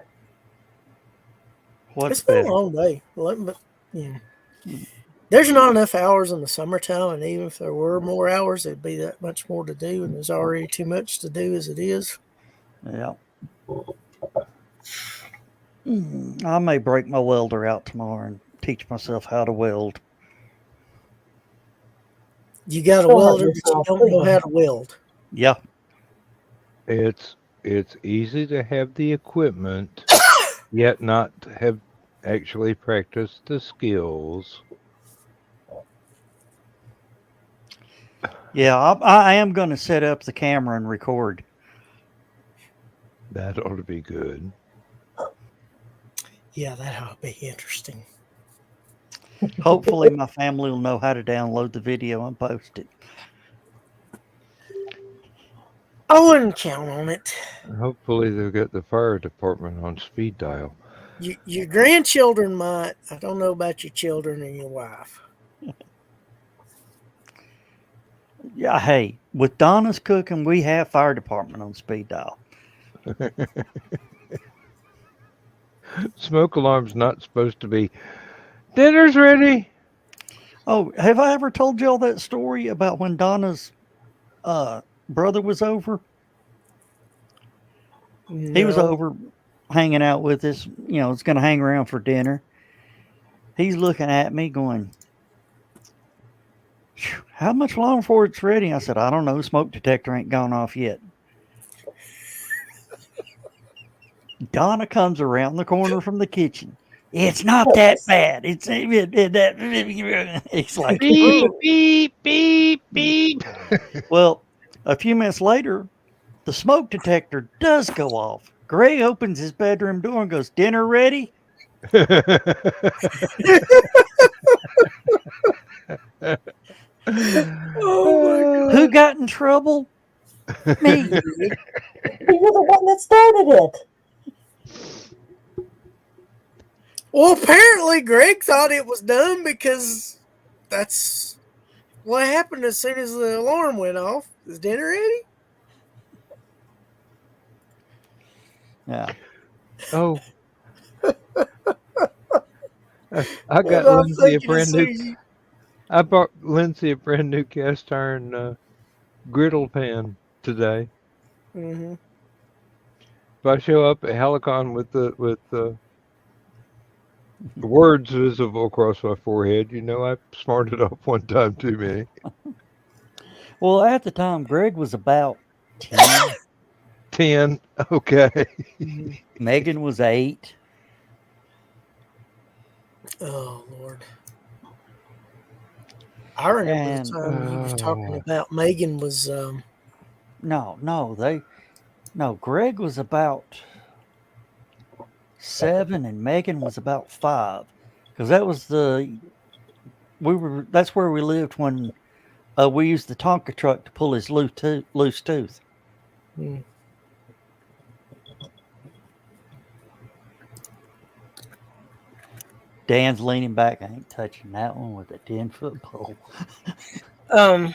What's It's been better? a long day. But, yeah. There's not enough hours in the summertime, and even if there were more hours, there'd be that much more to do, and there's already too much to do as it is. Yeah. I may break my welder out tomorrow and teach myself how to weld. You got a Sure, welder, but you yourself, don't know please. how to weld. Yeah. It's easy to have the equipment, yet not have actually practiced the skills. Yeah, I am going to set up the camera and record. That ought to be good. Yeah, that ought to be interesting. Hopefully, my family will know how to download the video and post it. I wouldn't count on it. Hopefully they'll get the fire department on speed dial. Your grandchildren might. I don't know about your children and your wife. Yeah, hey, with Donna's cooking, we have fire department on speed dial. Smoke alarm's not supposed to be, dinner's ready. Oh, have I ever told y'all that story about when Donna's brother was over? He was No. over hanging out with us, was going to hang around for dinner. He's looking at me going, how much longer before it's ready? I said, I don't know. Smoke detector ain't gone off yet. Donna comes around the corner from the kitchen. It's not that bad. It's like, Beep, beep, beep, beep. well, a few minutes later, the smoke detector does go off. Greg opens his bedroom door and goes, dinner ready? Oh Who got in trouble? Me. You're the one that started it. Well, apparently Greg thought it was done because that's what happened as soon as the alarm went off. Is dinner ready? Yeah. Oh. I got And I'm Lindsay a thinking brand as new. soon as you- I bought Lindsay a brand new cast iron griddle pan today. Mhm. If I show up at HallowCon with the words visible across my forehead, I smarted up one time too many. Well, at the time, Greg was about 10. 10. Okay. Mhm. Megan was 8. Oh Lord. I remember And the time he was talking Oh. about Megan was no, Greg was about 7 and Megan was about 5. Because that's where we lived when We used the Tonka truck to pull his loose tooth. Hmm. Dan's leaning back. I ain't touching that one with a 10-foot pole. I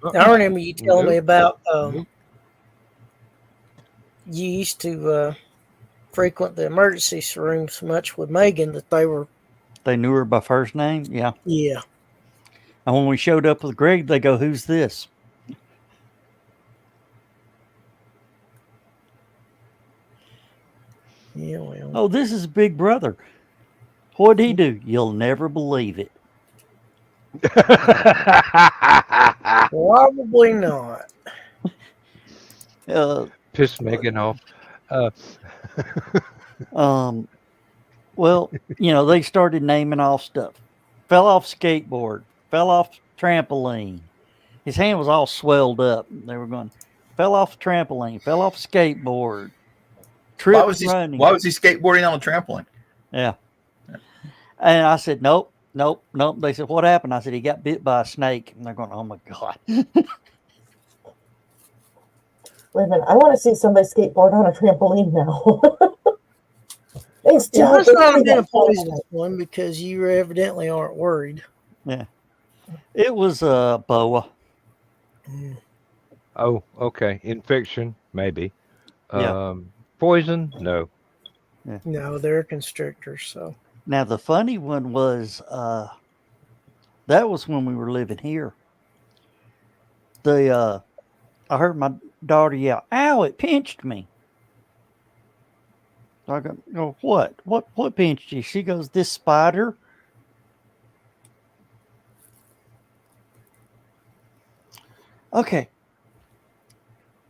remember you telling me about you used to frequent the emergency room so much with Megan that They knew her by first name. Yeah. yeah. And when we showed up with Greg, they go, "Who's this?" Yeah, well. "Oh, this is Big Brother." What'd he do? You'll never believe it. Probably not. Piss Megan off. Well, they started naming off stuff. Fell off skateboard, fell off trampoline. His hand was all swelled up. They were going, fell off trampoline, fell off skateboard, tripped running. Why was he skateboarding on a trampoline? Yeah. And I said, nope. They said, what happened? I said, he got bit by a snake. And they're going, oh my God. Wait a minute. I want to see somebody skateboard on a trampoline now. Thanks, It Joe. must not have been a poisonous one because you evidently aren't worried. Yeah. It was a boa. Oh, okay. Infection, maybe. Yeah. Poison, no. Yeah. No, they're constrictors. So Now, the funny one was that was when we were living here. I heard my daughter yell, "Ow, it pinched me." So I go, what? What pinched you? She goes, "This spider." Okay.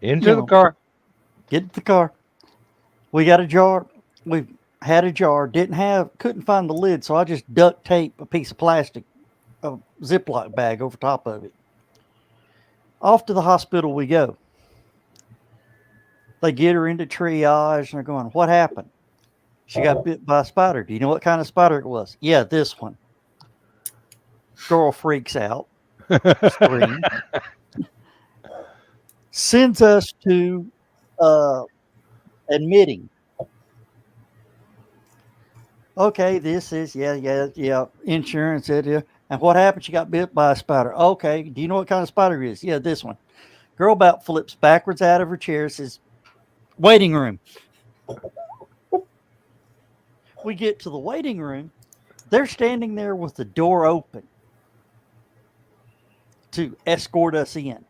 Into the car. Get in the car. We got a jar. We had a jar. Couldn't find the lid, so I just duct tape a piece of plastic, a Ziploc bag over top of it. Off to the hospital we go. They get her into triage, and they're going, "What happened?" "She got bit by a spider." "Do you know what kind of spider it was?" "Yeah, this one." Girl freaks out. Screams. Sends us to admitting. Okay, this is, yeah, insurance. And what happened? She got bit by a spider. Okay, do you know what kind of spider it is? "Yeah, this one." Girl about flips backwards out of her chair, says, "Waiting room." We get to the waiting room. They're standing there with the door open to escort us in.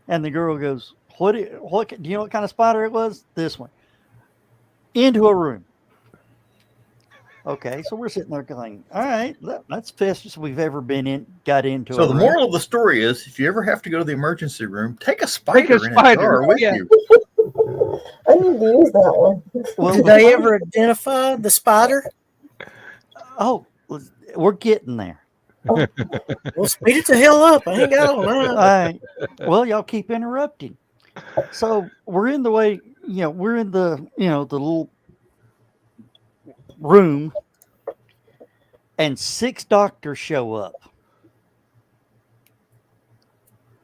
And the girl goes, what do you know what kind of spider it was?" "This one." Into a room. Okay, so we're sitting there going, all right, that's the fastest we've ever got into. So the room. moral of the story is, if you ever have to go to the emergency room, take a spider in a jar with you. I need to use that one. Well, did they ever identify the spider? Oh, we're getting there. Well, speed it the hell up. I ain't got all night. All right. Well, y'all keep interrupting. So we're in the way, we're in the, the little room, and 6 doctors show up.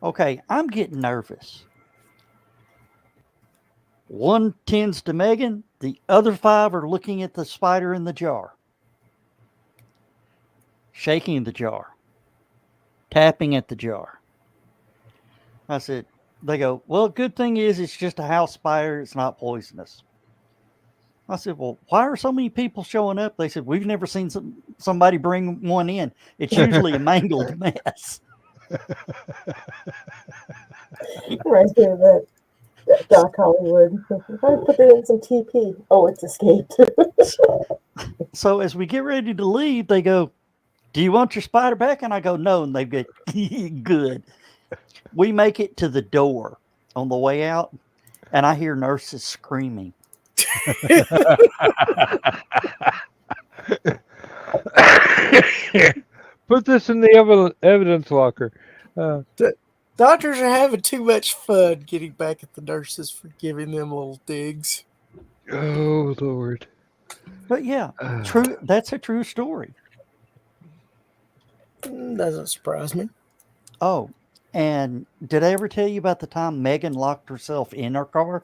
Okay, I'm getting nervous. One tends to Megan, the other 5 are looking at the spider in the jar, shaking the jar, tapping at the jar. I said, they go, "Well, good thing is it's just a house spider. It's not poisonous." I said, "Well, why are so many people showing up?" They said, "We've never seen somebody bring one in. It's usually a mangled mess." Right there, that Doc Hollywood. If I put it in some TP, oh, it's escaped. So as we get ready to leave, they go, "Do you want your spider back?" And I go, "No." And they go, "Good." We make it to the door on the way out, and I hear nurses screaming. Put this in the evidence locker. Doctors are having too much fun getting back at the nurses for giving them little digs. Oh, Lord. But yeah, true. That's a true story. Doesn't surprise me. Oh, and did I ever tell you about the time Megan locked herself in her car?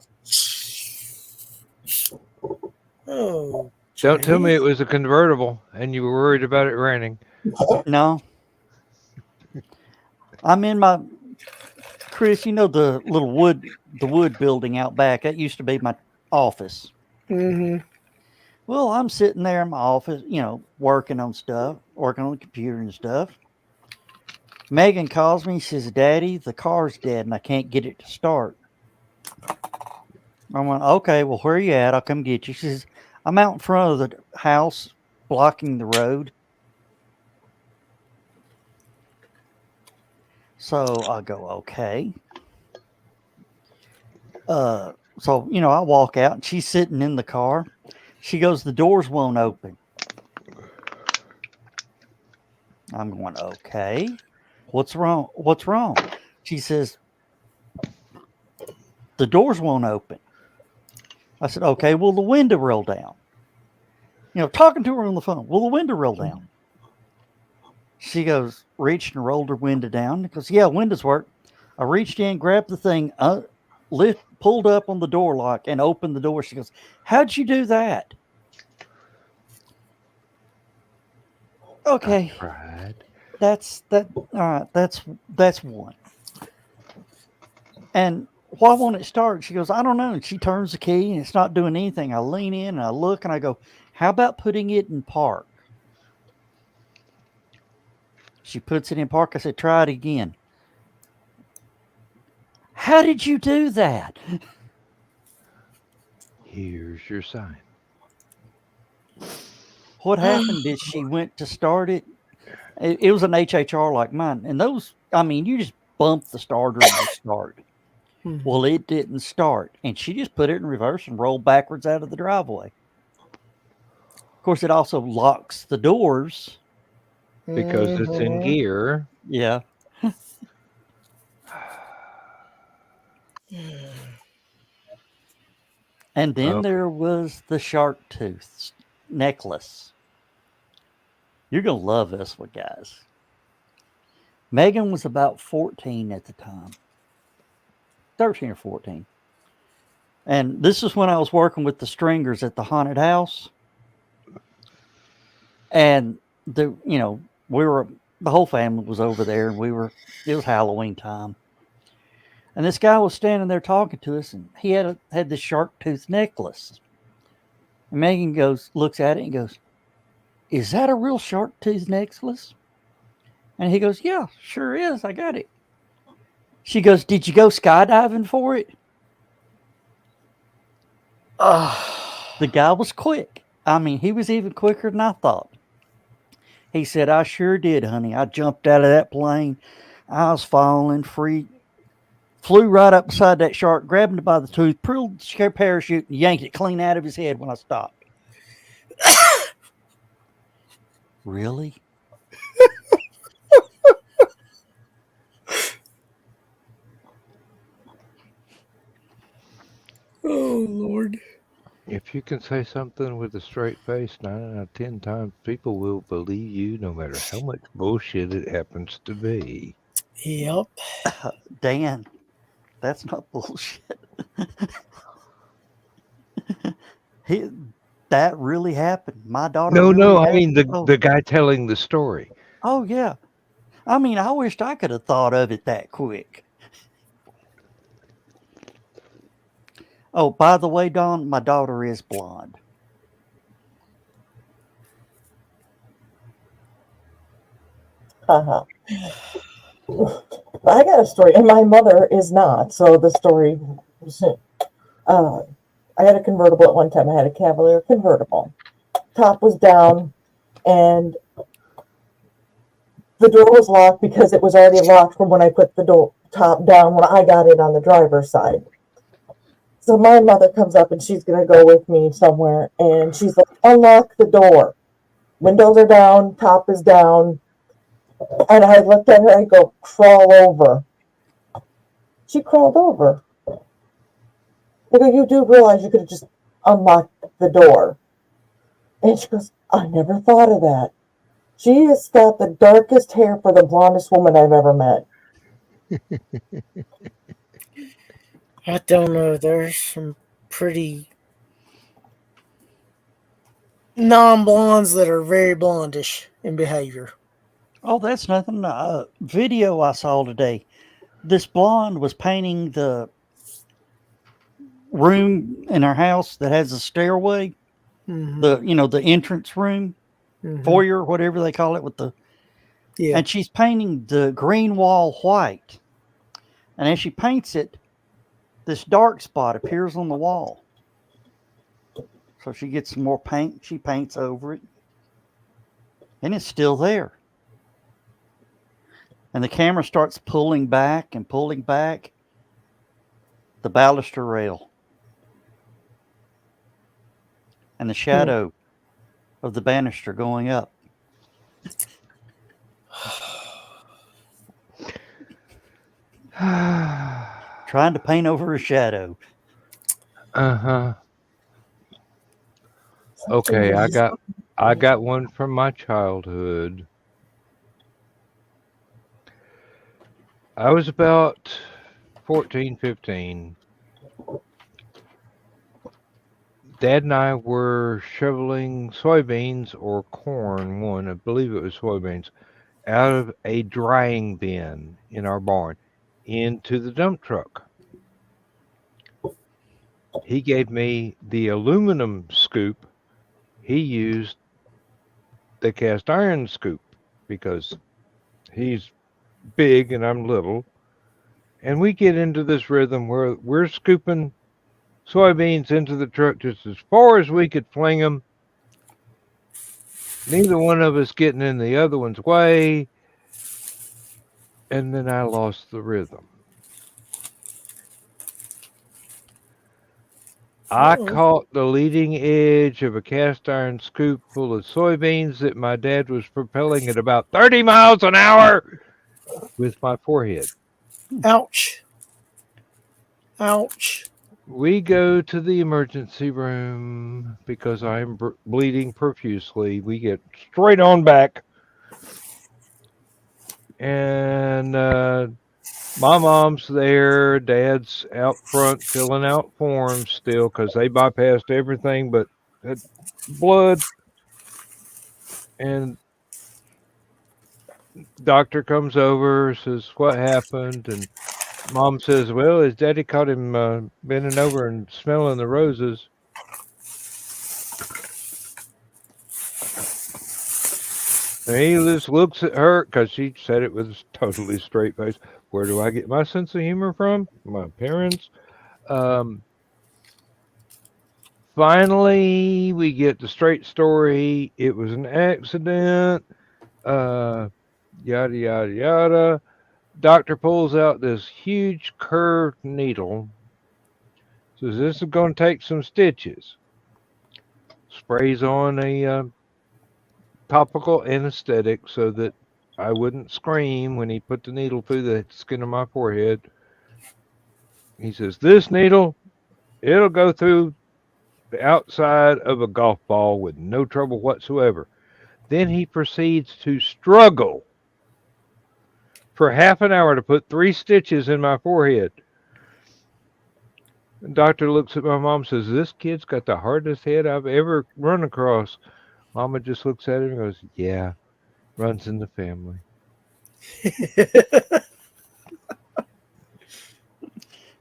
Oh, Don't tell me it was a convertible and you were worried about it raining. No. I'm in my Chris, you know the wood building out back. That used to be my office. Mm-hmm. Well, I'm sitting there in my office, working on stuff, working on the computer and stuff. Megan calls me. She says, "Daddy, the car's dead and I can't get it to start." I went, "Okay, well, where are you at? I'll come get you." She says, "I'm out in front of the house, blocking the road." So I go, "Okay." So, I walk out and she's sitting in the car. She goes, "The doors won't open." I'm going, "Okay. What's wrong? What's wrong?" She says, "The doors won't open." I said, "Okay, will the window roll down?" Talking to her on the phone. "Will the window roll down?" She goes, reached and rolled her window down. Because, yeah, windows work. I reached in, grabbed the thing, pulled up on the door lock and opened the door. She goes, "How'd you do that?" Okay. Right. That's that. All right. That's one. And why won't it start? She goes, "I don't know." And she turns the key and it's not doing anything. I lean in and I look and I go, "How about putting it in park?" She puts it in park. I said, "Try it again." "How did you do that?" Here's your sign. What happened is she went to start it. It was an HHR like mine. And those, you just bump the starter and you start. Mm-hmm. Well, it didn't start. And she just put it in reverse and rolled backwards out of the driveway. Of course, it also locks the doors. Because it's in gear. Yeah. And then there was the shark tooth necklace. You're going to love this one, guys. Megan was about 14 at the time. 13 or 14. And this is when I was working with the stringers at the haunted house. And the whole family was over there and it was Halloween time. And this guy was standing there talking to us and he had this shark tooth necklace. And Megan looks at it and goes, "Is that a real shark tooth necklace?" And he goes, "Yeah, sure is. I got it." She goes, "Did you go skydiving for it?" The guy was quick. He was even quicker than I thought. He said, "I sure did, honey. I jumped out of that plane. I was falling free. Flew right up beside that shark, grabbed him by the tooth, pulled the parachute, and yanked it clean out of his head when I stopped." Really? Oh, Lord. If you can say something with a straight face 9 out of 10 times, people will believe you no matter how much bullshit it happens to be. Yep. Dan, that's not bullshit. That really happened. My daughter No, really I had. mean the guy telling the story. Oh, yeah. I wished I could have thought of it that quick. Oh, by the way, Dawn, my daughter is blonde. Haha. I got a story, and my mother is not. So the story, I had a convertible at one time. I had a Cavalier convertible. Top was down, and the door was locked because it was already locked from when I put the door top down when I got it on the driver's side. So my mother comes up and she's gonna go with me somewhere, and she's like, "Unlock the door. Windows are down, top is down." And I looked at her, I go, "Crawl over." She crawled over. I go, "You do realize you could have just unlocked the door?" And she goes, "I never thought of that." She has got the darkest hair for the blondest woman I've ever met. I don't know. There's some pretty non-blondes that are very blondish in behavior. Oh, that's nothing. Video I saw today. This blonde was painting the room in her house that has a stairway. Mm-hmm. The entrance room, foyer, whatever they call it, with the Yeah. and she's painting the green wall white. And as she paints it, this dark spot appears on the wall. So she gets some more paint. She paints over it. And it's still there. And the camera starts pulling back and pulling back the baluster rail. And the shadow of the banister going up. Trying to paint over a shadow. Uh-huh. Okay, I got one from my childhood. I was about 14, 15. Dad and I were shoveling soybeans or corn, I believe it was soybeans, out of a drying bin in our barn into the dump truck. He gave me the aluminum scoop. He used the cast iron scoop because he's big and I'm little. And we get into this rhythm where we're scooping soybeans into the truck just as far as we could fling them. Neither one of us getting in the other one's way. And then I lost the rhythm. I caught the leading edge of a cast iron scoop full of soybeans that my dad was propelling at about 30 miles an hour with my forehead. Ouch. Ouch. We go to the emergency room because I'm bleeding profusely. We get straight on back. And my mom's there. Dad's out front filling out forms still because they bypassed everything but blood. And doctor comes over, says, "What happened?" And Mom says, "Well, his daddy caught him bending over and smelling the roses." And he just looks at her because she said it with a totally straight face. Where do I get my sense of humor from? My parents. Finally, we get the straight story. It was an accident. Yada, yada, yada. Doctor pulls out this huge curved needle. Says, "This is going to take some stitches." Sprays on a topical anesthetic so that I wouldn't scream when he put the needle through the skin of my forehead. He says, "This needle, it'll go through the outside of a golf ball with no trouble whatsoever." Then he proceeds to struggle for half an hour to put 3 stitches in my forehead. The doctor looks at my mom and says, "This kid's got the hardest head I've ever run across." Mama just looks at him and goes, "Yeah, runs in the family."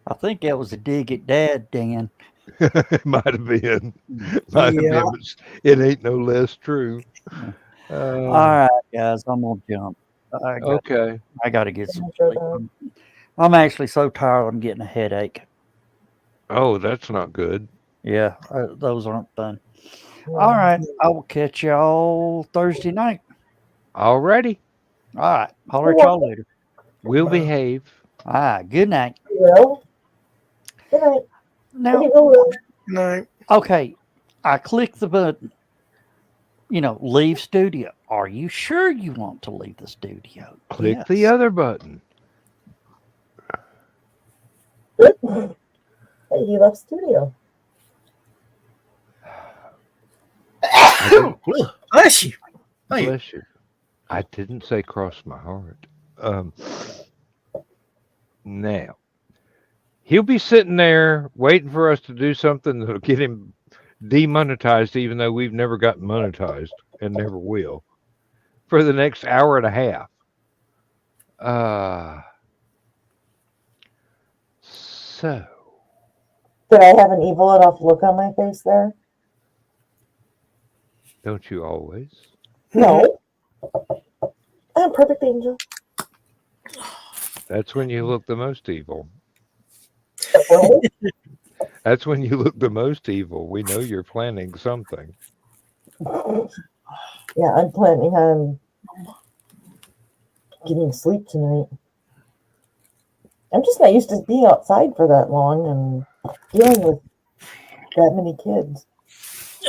I think that was a dig at Dad, Dan. It might have been. Might have been, but it ain't no less true. All right, guys, I'm gonna jump. Okay. I got to get some sleep. I'm actually so tired. I'm getting a headache. Oh, that's not good. Yeah, those aren't fun. All right, I will catch y'all Thursday night. Alrighty. All right, holler at y'all later. We'll behave. All right, good night. Well, good night. Now, No. okay, I click the button. Leave studio. Are you sure you want to leave the studio? Click Yes. the other button. Hey, he left studio. Bless you. Thank you. Bless you. I didn't say cross my heart. Now, he'll be sitting there waiting for us to do something that'll get him demonetized, even though we've never gotten monetized and never will, for the next hour and a half. So, Did I have an evil enough look on my face there? don't you always? No. I'm a perfect angel. That's when you look the most evil. Well, That's when you look the most evil. We know you're planning something. yeah, I'm planning on getting sleep tonight. I'm just not used to being outside for that long and dealing with that many kids.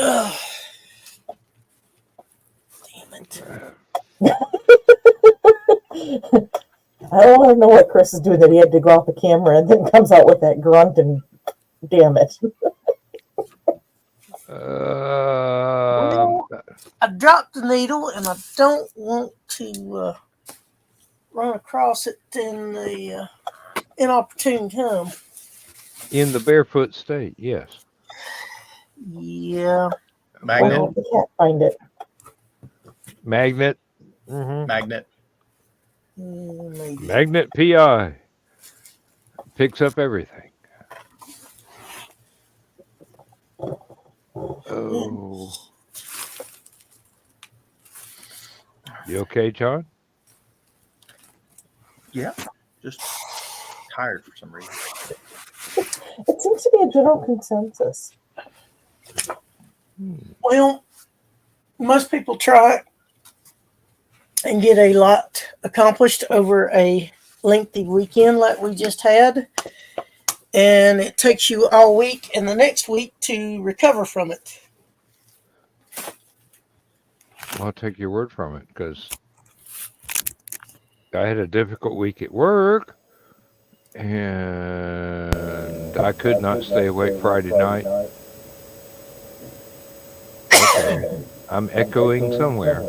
Ugh. Damn it. I don't want to know what Chris is doing that he had to go off the camera and then comes out with that grunt and damn it. I dropped the needle and I don't want to run across it in the inopportune time. In the barefoot state, yes. Yeah. Magnet. Well, I can't find it. Magnet. Mm-hmm. Magnet. Maybe. Magnet PI picks up everything. Oh. You okay, John? Yeah. Just tired for some reason. It seems to be a general consensus. Well, most people try and get a lot accomplished over a lengthy weekend like we just had. And it takes you all week and the next week to recover from it. I'll take your word from it because I had a difficult week at work and I could not stay awake Friday night. Okay. I'm echoing somewhere.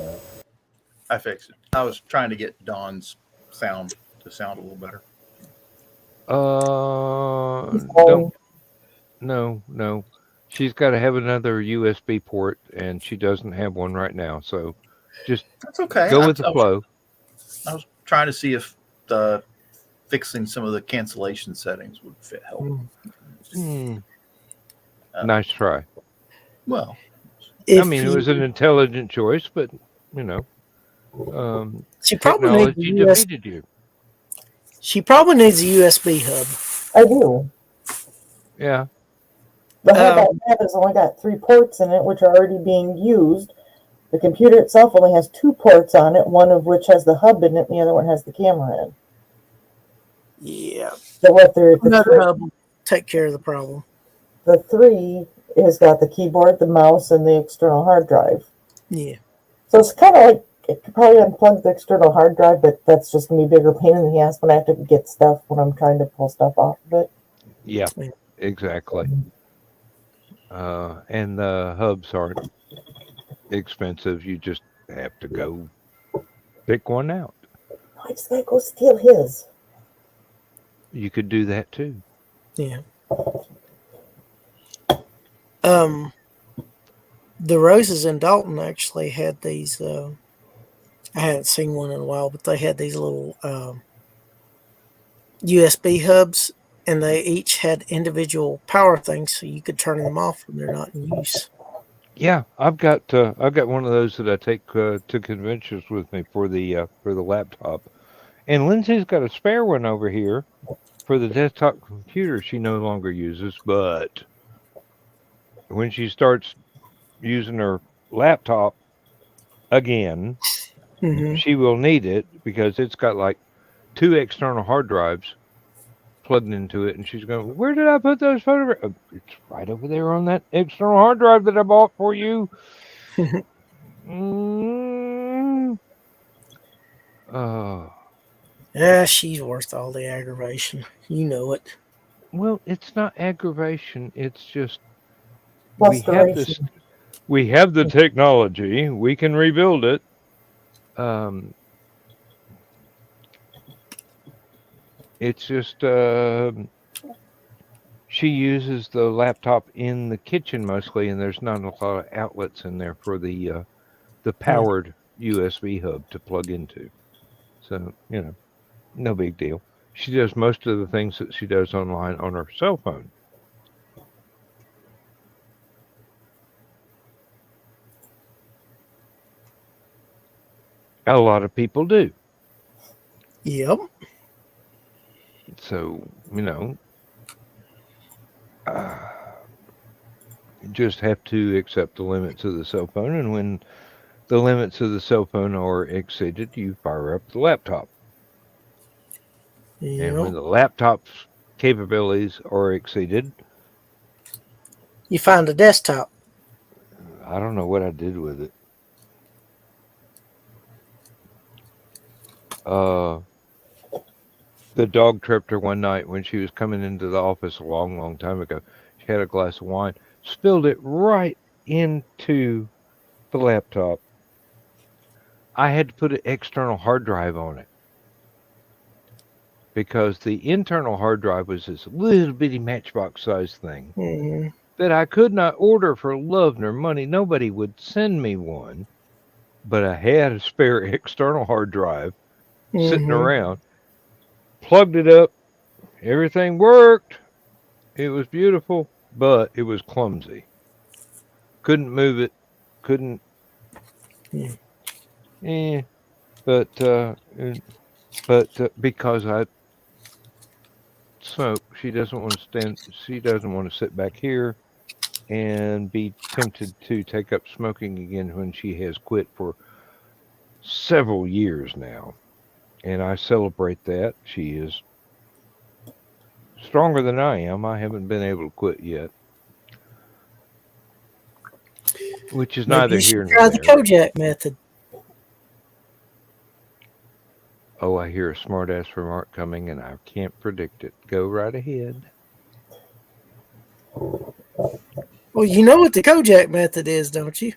I fixed it. I was trying to get Dawn's sound to sound a little better. No. She's got to have another USB port, and she doesn't have one right now. So just That's okay. go with the flow. I was trying to see if fixing some of the cancellation settings would help. Nice try. Well, I mean, it was an intelligent choice, but she probably technology defeated you. She probably needs a USB hub. I do. Yeah. The hub I have has only got 3 ports in it, which are already being used. The computer itself only has 2 ports on it, one of which has the hub in it, and the other one has the camera in. Yeah. So another hub will take care of the problem. The 3 has got the keyboard, the mouse, and the external hard drive. Yeah. So it's kind of like, it could probably unplug the external hard drive, but that's just going to be a bigger pain in the ass when I have to get stuff when I'm trying to pull stuff off of it. Yeah, exactly. And the hubs aren't expensive. You just have to go pick one out. I just got to go steal his. You could do that too. Yeah. The Roses in Dalton actually had these. I hadn't seen one in a while, but they had these little USB hubs, and they each had individual power things, so you could turn them off when they're not in use. Yeah, I've got one of those that I take to conventions with me for the laptop, and Lindsay's got a spare one over here for the desktop computer she no longer uses, but when she starts using her laptop again, she will need it because it's got like 2 external hard drives plugged into it, and she's going, "Where did I put those photographs?" It's right over there on that external hard drive that I bought for you. Yeah, she's worth all the aggravation. You know it. Well, it's not aggravation. It's just we have the technology. We can rebuild it. Um, it's just she uses the laptop in the kitchen mostly, and there's not a lot of outlets in there for the powered USB hub to plug into. So no big deal. She does most of the things that she does online on her cell phone. A lot of people do. Yep. So, you just have to accept the limits of the cell phone. And when the limits of the cell phone are exceeded, you fire up the laptop. And when Yep. the laptop's capabilities are exceeded, You find a desktop. I don't know what I did with it. The dog tripped her one night when she was coming into the office a long, long time ago. She had a glass of wine, spilled it right into the laptop. I had to put an external hard drive on it because the internal hard drive was this little bitty matchbox size thing Mm-hmm. that I could not order for love nor money. Nobody would send me one, but I had a spare external hard drive sitting around. Plugged it up. Everything worked. It was beautiful, but it was clumsy. Couldn't move it. Couldn't. But because I smoke, she doesn't want to stand. She doesn't want to sit back here and be tempted to take up smoking again when she has quit for several years now. And I celebrate that. She is stronger than I am. I haven't been able to quit yet. Which is Maybe neither you here should nor try there. the Kojak method. Oh, I hear a smart-ass remark coming, and I can't predict it. Go right ahead. Well, you know what the Kojak method is, don't you?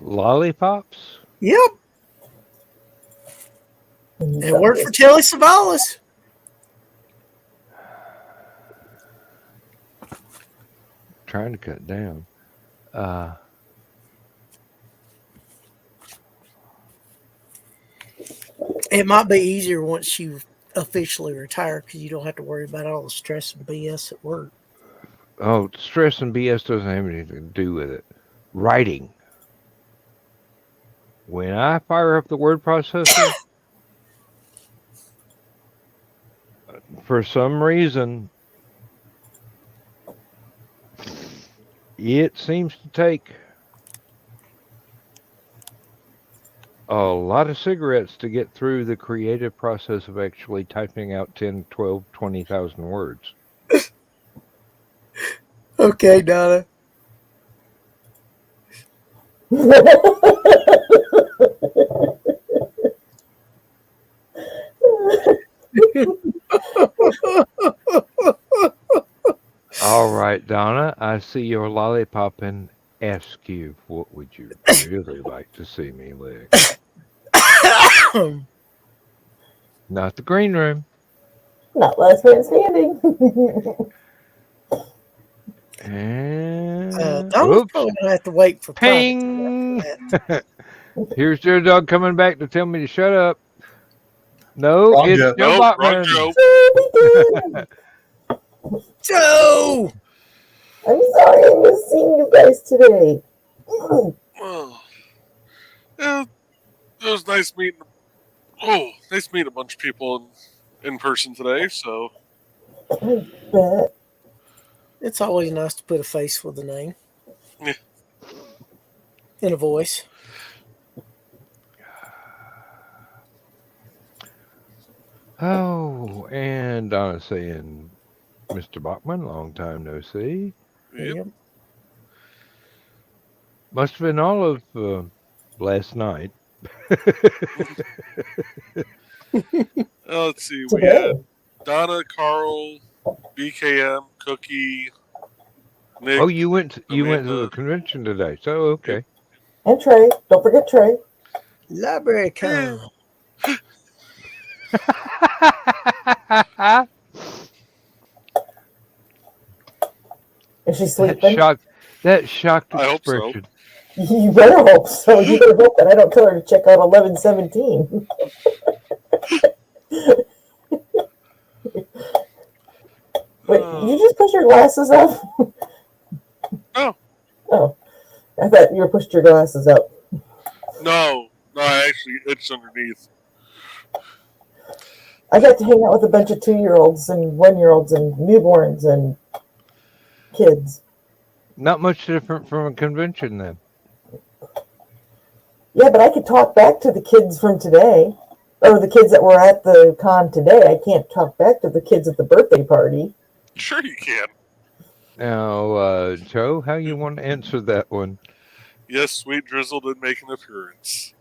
Lollipops? Yep. It worked for Telly Savalas. Trying to cut down. It might be easier once you officially retire because you don't have to worry about all the stress and BS at work. Oh, stress and BS doesn't have anything to do with it. Writing. When I fire up the word processor, for some reason, it seems to take a lot of cigarettes to get through the creative process of actually typing out 10, 12, 20,000 words. Okay, Donna. All right, Donna, I see your lollipop and ask you, what would you really like to see me lick? Not the green room. Not last man standing. And Donna's oops, probably gonna have to wait for ping. private. Here's your dog coming back to tell me to shut up. No, Wrong it's Joe. Joe Nope, wrong Bachman. Joe. Joe! I'm sorry I missed seeing you guys today. Oh, yeah, it was nice meeting. Oh, nice meeting a bunch of people in person today. So I bet. It's always nice to put a face with a name. Yeah. And a voice. Oh, and Donna saying, Mr. Bachman, long time no see. yep. Must have been all of last night. Let's see. We Today. had Donna, Carl, BKM, Cookie, Nick. Oh, you went to the Amanda. convention today, so okay. And Trey. Don't forget Trey. LibraryCon. Is she that sleeping? shocked I hope so. expression. You better hope so. You better hope that I don't tell her to check out 1117. Wait, did you just push your glasses up? No. Oh, I thought you were pushed your glasses up. No, actually, it's underneath. I got to hang out with a bunch of 2-year-olds and 1-year-olds and newborns and kids. Not much different from a convention then. Yeah, but I could talk back to the kids from today, or the kids that were at the con today. I can't talk back to the kids at the birthday party. Sure you can. Now, Joe, how you want to answer that one? Yes, Sweet Drizzle did make an appearance.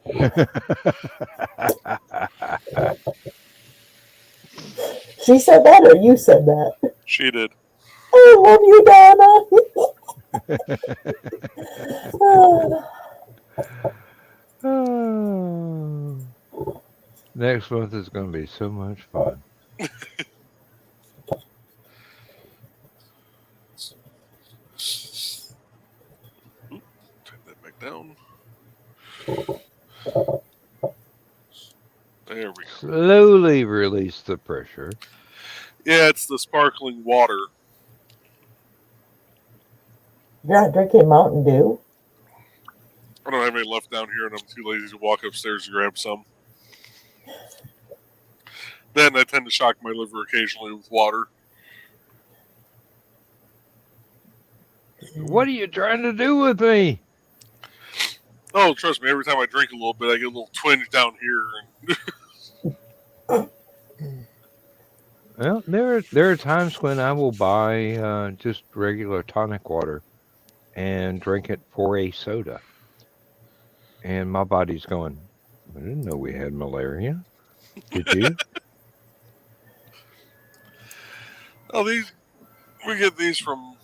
She said that, or you said that? She did. I love you, Donna. Oh. Next month is going to be so much fun. Turn that back down. There we go. Slowly release the pressure. Yeah, it's the sparkling water. You're not drinking Mountain Dew? I don't have any left down here, and I'm too lazy to walk upstairs to grab some. Then I tend to shock my liver occasionally with water. What are you trying to do with me? Oh, trust me, every time I drink a little bit, I get a little twinge down here. Well, there are times when I will buy just regular tonic water and drink it for a soda. And my body's going, I didn't know we had malaria. Did you? Oh, we get these from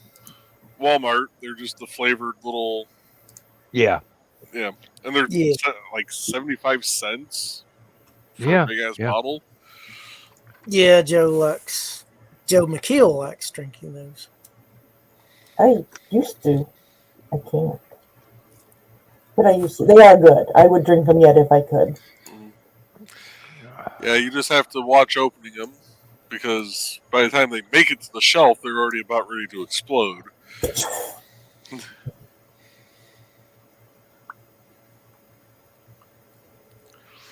Walmart. They're just the flavored little, Yeah. and they're Yeah. like 75 cents for Yeah, a big ass yeah. bottle. Yeah, Joe McKeel likes drinking those. I used to. I can't. But I used to. They are good. I would drink them yet if I could. Yeah, you just have to watch opening them because by the time they make it to the shelf, they're already about ready to explode.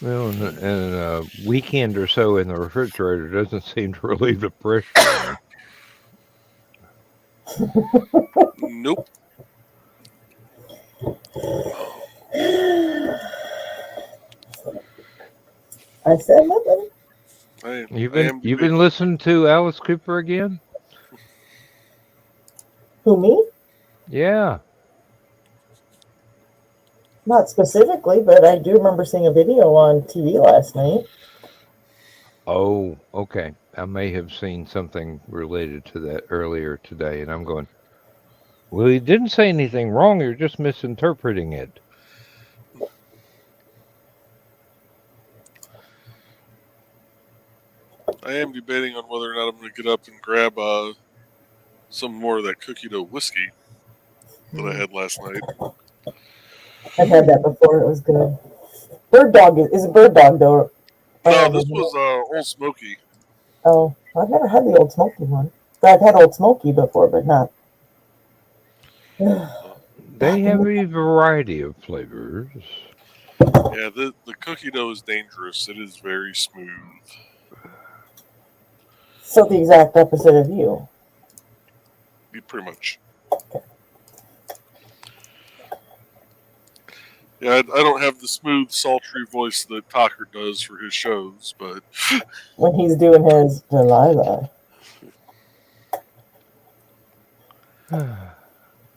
Well, and a weekend or so in the refrigerator doesn't seem to relieve the pressure. Nope. I said nothing. You've been listening to Alice Cooper again? Who, me? Yeah. Not specifically, but I do remember seeing a video on TV last night. Oh, okay. I may have seen something related to that earlier today, and I'm going, well, he didn't say anything wrong. You're just misinterpreting it. I am debating on whether or not I'm going to get up and grab some more of that cookie dough whiskey that I had last night. I've had that before. It was good. Bird Dog is a Bird Dog though. No, this was Old Smoky. Oh, I've never had the Old Smoky one. I've had Old Smoky before, but not. They have a variety of flavors. Yeah, the cookie dough is dangerous. It is very smooth. So the exact opposite of you. Pretty much. Yeah, I don't have the smooth, sultry voice that Tucker does for his shows, but When he's doing his Delilah.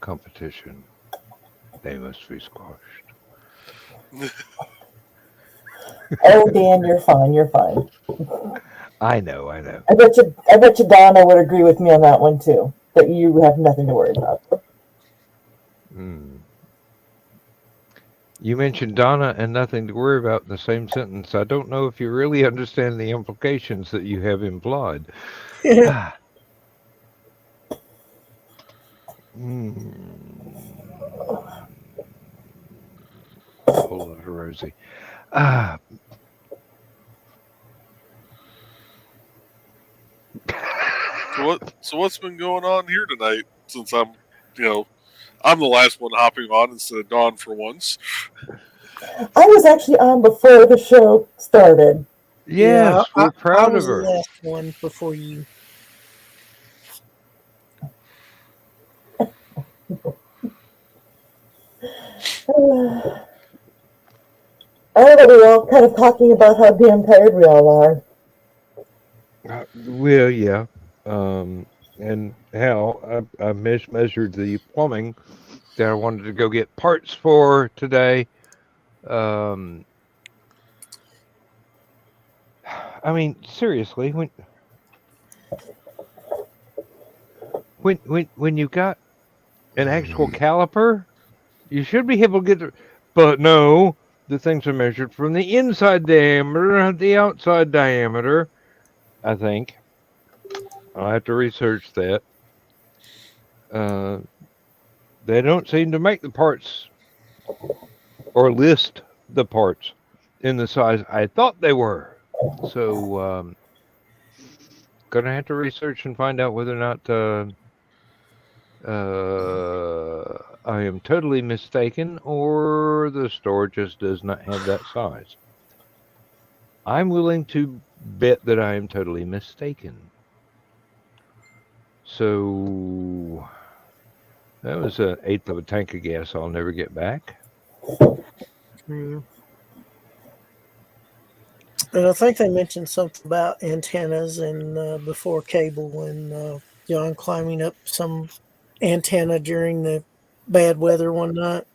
Competition. They must be squashed. Oh, Dan, you're fine. You're fine. I know. I bet you Donna would agree with me on that one too. That you have nothing to worry about. You mentioned Donna and nothing to worry about in the same sentence. I don't know if you really understand the implications that you have implied. Whole lot of Rosie. Ah. So what's been going on here tonight? Since I'm the last one hopping on instead of Dawn for once. I was actually on before the show started. Yes, we're I proud was of the her. last one before you. I know that we're all kind of talking about how damn tired we all are. Well, yeah. And how I mismeasured the plumbing that I wanted to go get parts for today. Um, I mean, seriously, when you got an actual caliper, you should be able to get the. But no, the things are measured from the inside diameter, not the outside diameter. I think I'll have to research that. Uh, they don't seem to make the parts or list the parts in the size I thought they were. So, gonna have to research and find out whether or not I am totally mistaken or the store just does not have that size. I'm willing to bet that I am totally mistaken. So that was an eighth of a tank of gas I'll never get back. Mm. And I think they mentioned something about antennas and before cable and John climbing up some antenna during the bad weather one night.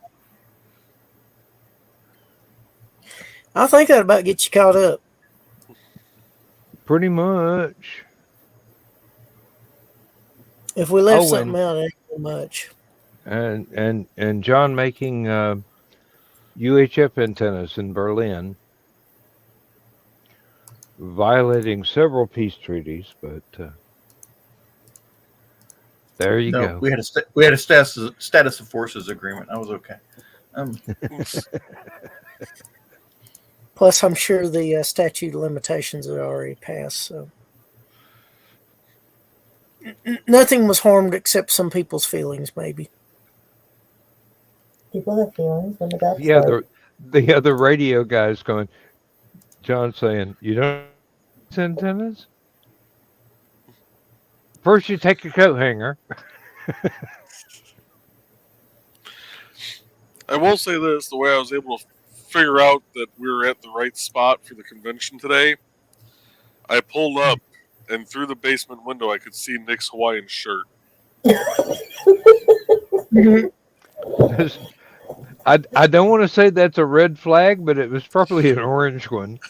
I think that about get you caught up. Pretty much. If we left Oh, something out, it ain't so much. and John making UHF antennas in Berlin, violating several peace treaties, but there you No, go. we had a status of forces agreement. I was okay. Plus, I'm sure the statute of limitations had already passed, so nothing was harmed except some people's feelings, maybe. People have feelings when the bad Yeah, start. the other radio guys going, John saying, you don't use antennas? First, you take your coat hanger. I will say this: the way I was able to figure out that we were at the right spot for the convention today, I pulled up and through the basement window I could see Nick's Hawaiian shirt. I don't want to say that's a red flag, but it was probably an orange one.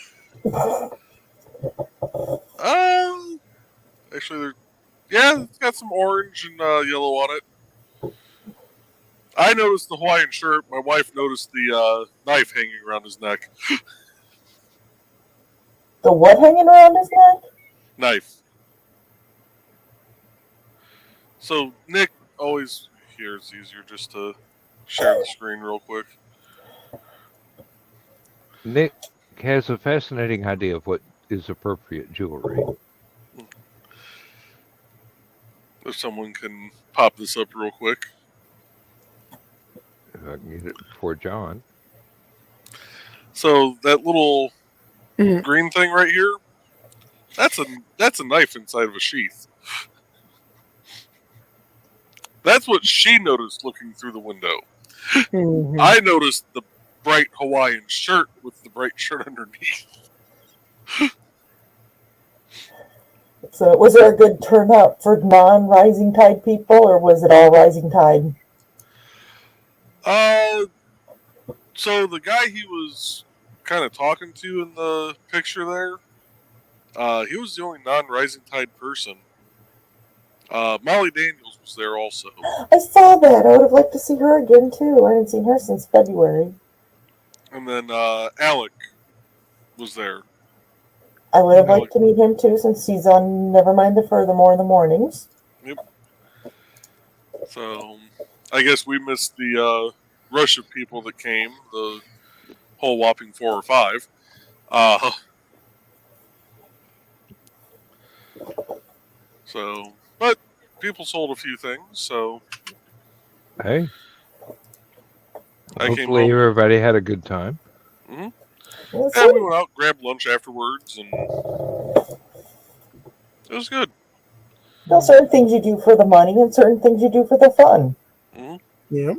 Actually, it's got some orange and yellow on it. I noticed the Hawaiian shirt. My wife noticed the knife hanging around his neck. The what hanging around his neck? Knife. So Nick always here. It's easier just to share the screen real quick. Nick has a fascinating idea of what is appropriate jewelry. If someone can pop this up real quick. If I can get it before John. So that little green thing right here, that's a knife inside of a sheath. That's what she noticed looking through the window. Mm-hmm. I noticed the bright Hawaiian shirt with the bright shirt underneath. So, was there a good turnout for non-rising tide people, or was it all rising tide? So the guy he was kind of talking to in the picture there, he was the only non-rising tide person. Molly Daniels was there also. I saw that. I would have liked to see her again too. I haven't seen her since February. And then Alec was there. I would have liked to meet him too, since he's on Nevermind the Furthermore in the mornings. Yep. So, I guess we missed the rush of people that came, the whole whopping 4 or 5. So, but people sold a few things, so. Hey. I came Hopefully home. everybody had a good time. Mm-hmm. Yeah, we went out, grabbed lunch afterwards, and it was good. Well, certain things you do for the money and certain things you do for the fun. Mm-hmm. Yeah.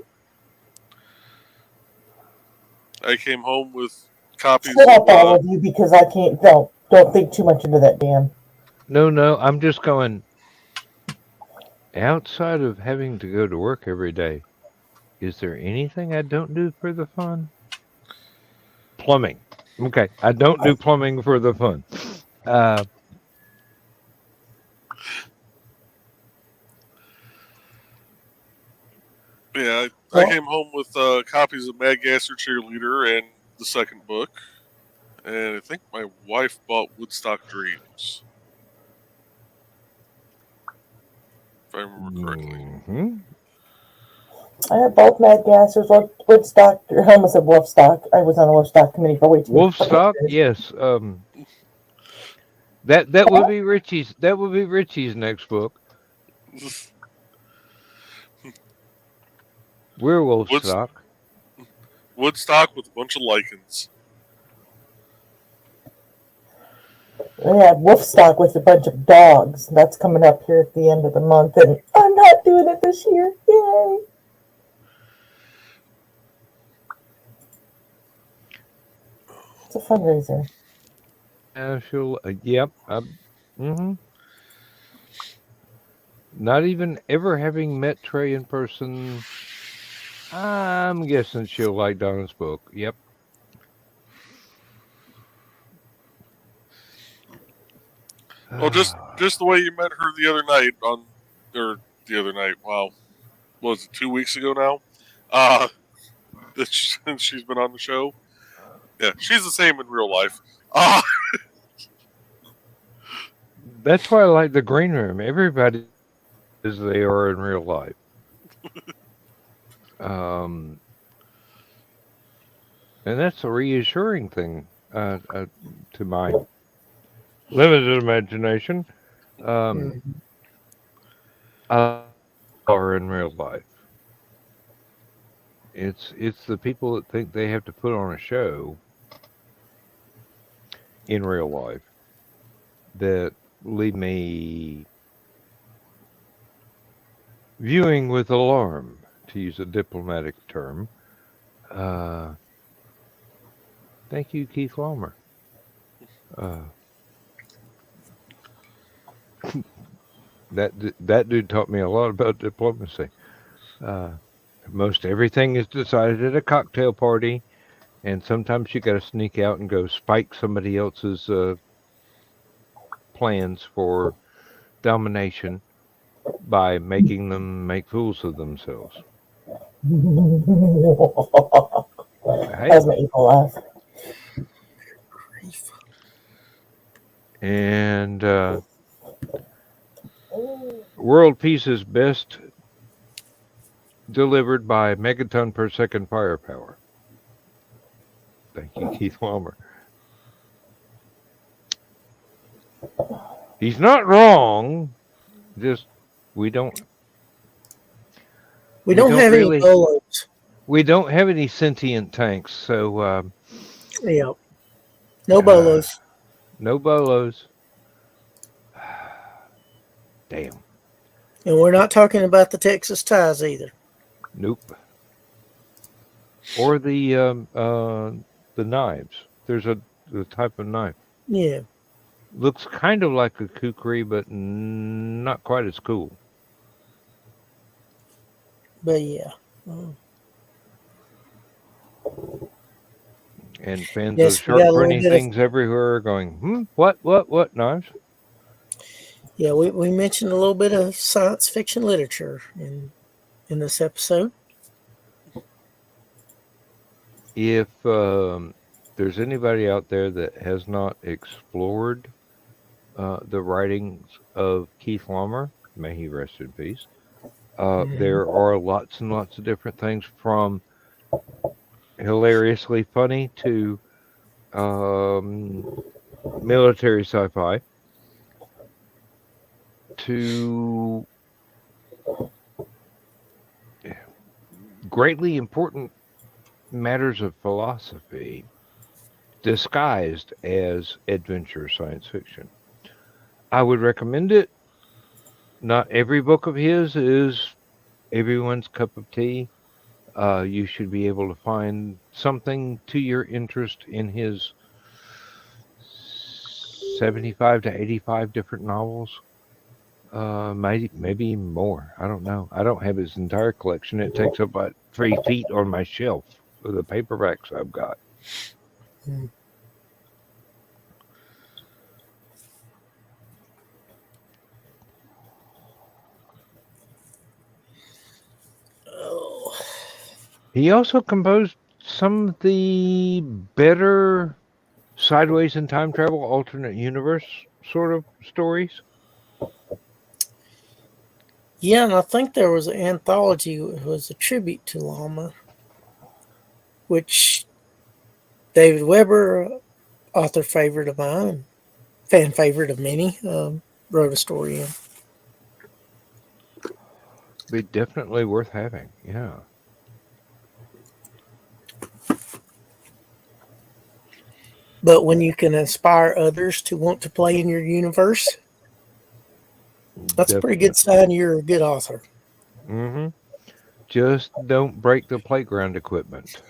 I came home with copies Shut up, of... all of you, because I can't. Don't think too much into that, Dan. No, I'm just going... Outside of having to go to work every day, is there anything I don't do for the fun? Plumbing. Okay, I don't do plumbing for the fun. Yeah, I came home with copies of Mad Gasser Cheerleader and the second book. And I think my wife bought Woodstock Dreams. If I remember correctly. Mm-hmm. I have both Mad Gassers, Woodstock, or I almost said Wolfstock. I was on the Wolfstock committee for way too long. Wolfstock, yes. That would be Richie's. That would be Richie's next book. We're Wolfstock. Woodstock with a bunch of lichens. We had Wolfstock with a bunch of dogs. That's coming up here at the end of the month, and I'm not doing it this year. Yay! It's a fundraiser. She'll. Yep. Not even ever having met Trey in person, I'm guessing she'll like Donna's book. Yep. Well, just the way you met her the other night wow, what was it, 2 weeks ago now? Since she's been on the show. Yeah, she's the same in real life. That's why I like the green room. Everybody as they are in real life. And that's a reassuring thing to my limited imagination. Are in real life. It's the people that think they have to put on a show in real life that leave me viewing with alarm, to use a diplomatic term. Thank you, Keith Walmer. That dude taught me a lot about diplomacy. Most everything is decided at a cocktail party, and sometimes you got to sneak out and go spike somebody else's plans for domination by making them make fools of themselves. That's my evil laugh. And world peace is best delivered by megaton per second firepower. Thank you, Keith Walmer. He's not wrong. Just we don't have really, any bolos. We don't have any sentient tanks, so yeah, no bolos. No bolos. Damn. And we're not talking about the Texas ties either. Nope. Or the knives. There's a type of knife. Yeah. Looks kind of like a kukri, but not quite as cool. But yeah. And fans Yes, of sharp, pointy things everywhere are going, what knives? Yeah, we mentioned a little bit of science fiction literature in this episode. if there's anybody out there that has not explored the writings of Keith Laumer, may he rest in peace, there are lots and lots of different things from hilariously funny to military sci-fi to greatly important matters of philosophy disguised as adventure science fiction. I would recommend it. Not every book of his is everyone's cup of tea. You should be able to find something to your interest in his 75 to 85 different novels. Maybe more. I don't know. I don't have his entire collection. It takes up about 3 feet on my shelf of the paperbacks I've got. Oh. He also composed some of the better sideways in time travel, alternate universe sort of stories. Yeah, and I think there was an anthology that was a tribute to Lama, which David Weber, author favorite of mine, fan favorite of many, wrote a story in. Be definitely worth having. Yeah. But when you can inspire others to want to play in your universe, that's a pretty good sign you're a good author. Mm-hmm. Just don't break the playground equipment.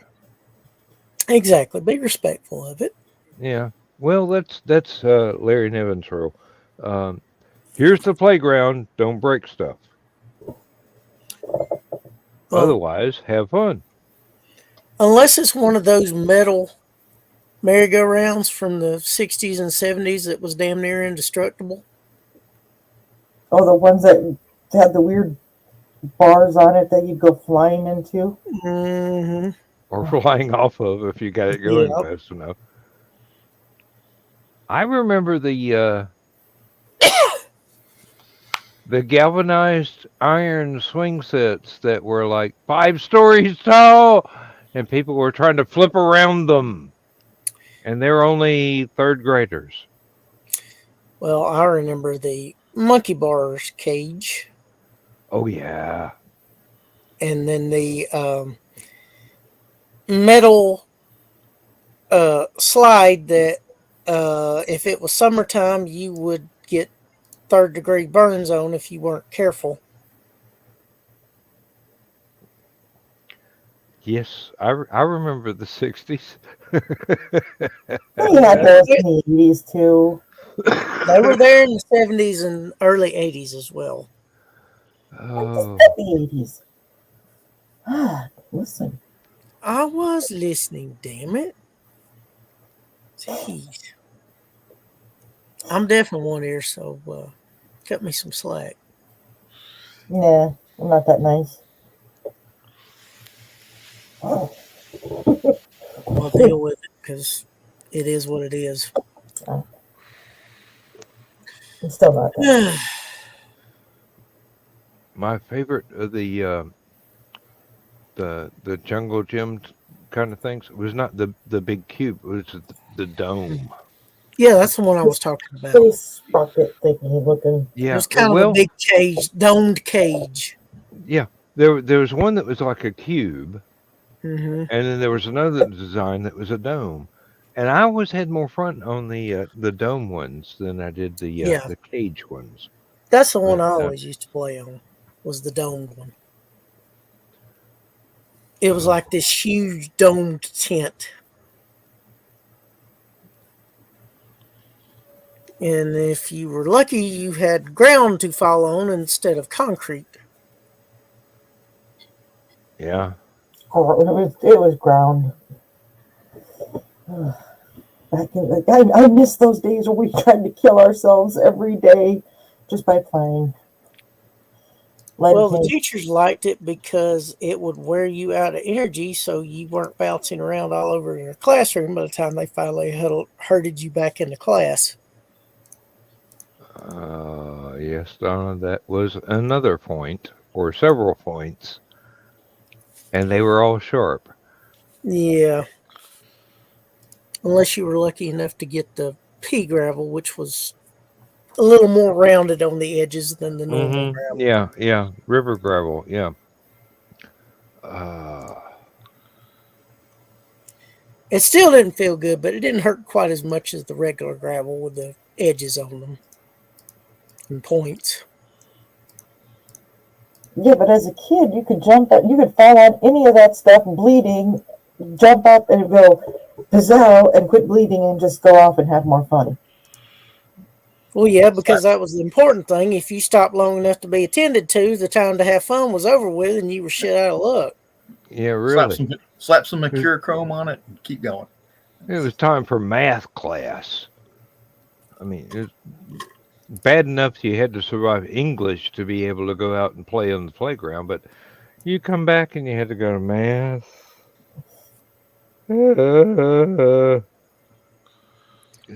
Exactly. Be respectful of it. Yeah. Well, that's Larry Niven's rule. Here's the playground. Don't break stuff. Otherwise, have fun. Unless it's one of those metal merry-go-rounds from the 60s and 70s that was damn near indestructible. Oh, the ones that had the weird bars on it that you'd go flying into? Mm-hmm. Or flying off of if you got it going fast enough. I remember the galvanized iron swing sets that were like 5 stories tall, and people were trying to flip around them, and they're only 3rd graders. Well, I remember the monkey bars cage. Oh yeah. And then the metal slide that if it was summertime, you would get 3rd-degree burns on if you weren't careful. Yes, I remember the 60s. They had those in the 80s too. They were there in the 70s and early 80s as well. Oh. The 80s. Listen. I was listening, damn it. Jeez. I'm deaf in one ear, so cut me some slack. Nah, I'm not that nice. I'll deal with it because it is what it is. I'm still not that. My favorite of the jungle gym kind of things was not the big cube, it was the dome. Yeah, that's the one I was talking about. Space rocket thingy looking. Yeah, it was kind of a big cage, domed cage. Yeah, there was one that was like a cube, and then there was another design that was a dome. And I always had more fun on the dome ones than I did the cage ones. That's the one I always used to play on. Was the domed one. It was like this huge domed tent. And if you were lucky, you had ground to fall on instead of concrete. Yeah. Oh, it was ground. Back in I miss those days when we tried to kill ourselves every day just by playing. Well, the paint. teachers liked it because it would wear you out of energy, so you weren't bouncing around all over in your classroom by the time they finally herded you back into class. Yes, Donna, that was another point, or several points, and they were all sharp. Yeah, unless you were lucky enough to get the pea gravel, which was a little more rounded on the edges than the normal gravel. Yeah, yeah. River gravel, yeah. Uh, It still didn't feel good, but it didn't hurt quite as much as the regular gravel with the edges on them and points. Yeah, but as a kid, you could jump up, you could fall on any of that stuff bleeding, jump up and go, pizzow, and quit bleeding and just go off and have more fun. Well, yeah, because that was the important thing. If you stopped long enough to be attended to, the time to have fun was over with and you were shit out of luck. yeah, really. Slap some mercurochrome on it and keep going. It was time for math class. I mean, it was bad enough you had to survive English to be able to go out and play on the playground, but you come back and you had to go to math.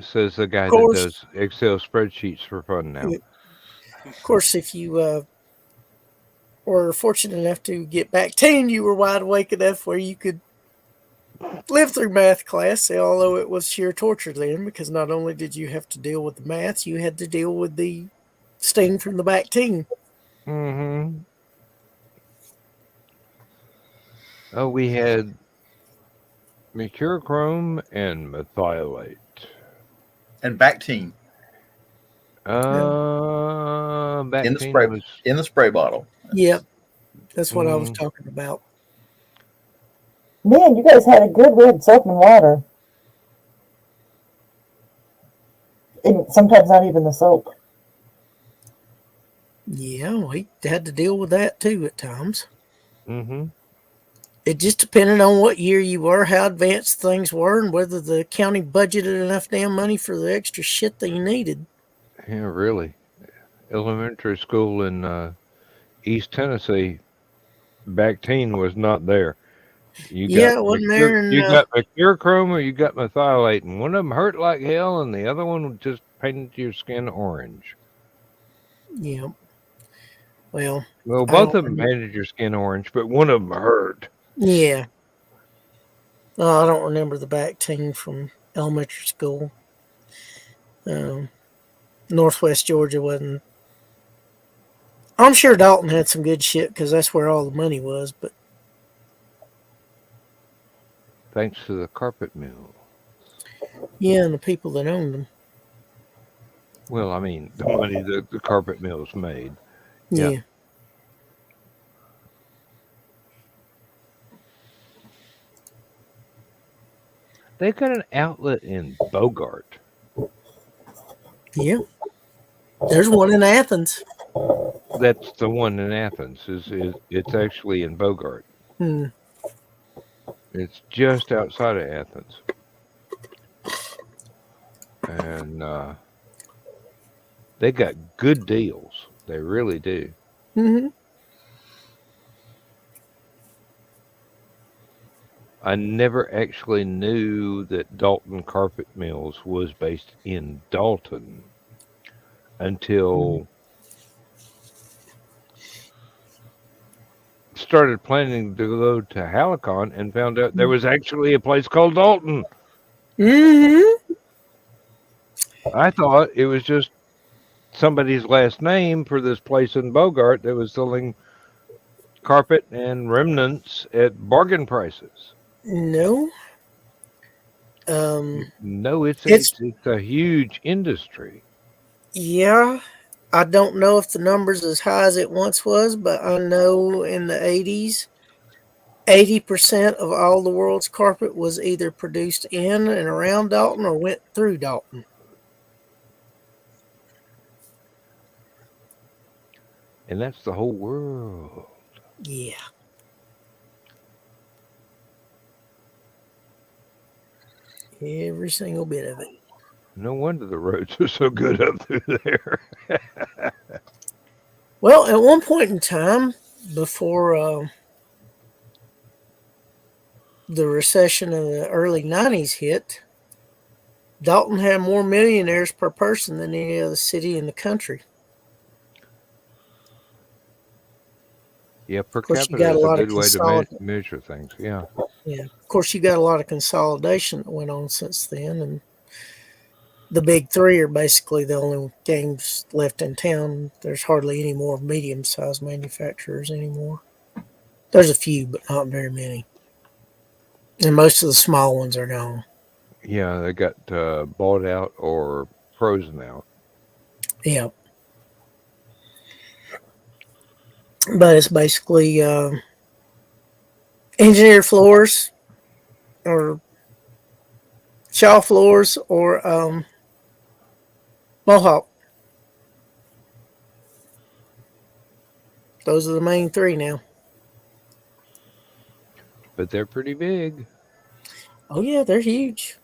Says the guy that does Excel spreadsheets for fun now. Of course, if you were fortunate enough to get back teen, you were wide awake enough where you could live through math class, although it was sheer torture then, because not only did you have to deal with the maths, you had to deal with the sting from the back teen. Mm-hmm. Oh, we had mercurochrome and methylate. And Bactine. Bactine in the spray was in the spray bottle. Yep, that's what I was talking about. Man, you guys had it good. We had soap and water. And sometimes not even the soap. Yeah, we had to deal with that too at times. Mm-hmm. It just depended on what year you were, how advanced things were, and whether the county budgeted enough damn money for the extra shit that you needed. Yeah, really. Elementary school in East Tennessee, Bactine was not there. You Yeah, it wasn't there. You got mercurochrome or you got methylate, and one of them hurt like hell, and the other one just painted your skin orange. Yeah. Well, both of them painted your skin orange, but one of them hurt. Yeah. I don't remember the Bactine from elementary school. Northwest Georgia wasn't. I'm sure Dalton had some good shit because that's where all the money was, but. Thanks to the carpet mill. Yeah, and the people that owned them. Well, I mean, the money that the carpet mills made. Yeah. They got an outlet in Bogart. Yeah. There's one in Athens. That's the one in Athens. It's actually in Bogart. It's just outside of Athens. And they got good deals. They really do. Mm-hmm. I never actually knew that Dalton Carpet Mills was based in Dalton until started planning to go to HallowCon and found out there was actually a place called Dalton. Mm-hmm. I thought it was just somebody's last name for this place in Bogart that was selling carpet and remnants at bargain prices. No. No, it's a huge industry. Yeah. I don't know if the number's as high as it once was, but I know in the 80s, 80% of all the world's carpet was either produced in and around Dalton or went through Dalton. And that's the whole world. Yeah. Every single bit of it. No wonder the roads are so good up through there. Well, at one point in time, before the recession of the early 90s hit, Dalton had more millionaires per person than any other city in the country. Yeah, per Of course, you capita got a is a lot of good way to measure things. Yeah. Yeah, of course, you got a lot of consolidation that went on since then, and the big three are basically the only games left in town. There's hardly any more medium-sized manufacturers anymore. There's a few, but not very many, and most of the small ones are gone. Yeah, they got bought out or frozen out. Yeah, but it's basically engineered floors or shaw floors or Mohawk. Those are the main three now. But they're pretty big. Oh yeah, they're huge.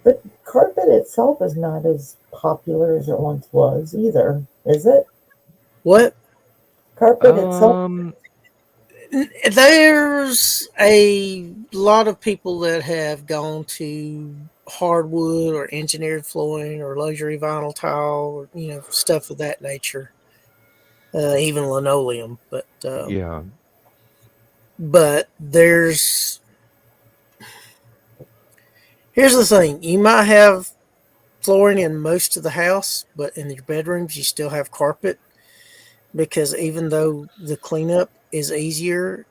But carpet itself is not as popular as it once was either, is it? What? Carpet itself. There's a lot of people that have gone to hardwood or engineered flooring or luxury vinyl tile, or, stuff of that nature. Even linoleum, Yeah. but here's the thing: you might have flooring in most of the house, but in your bedrooms you still have carpet, because even though the cleanup is easier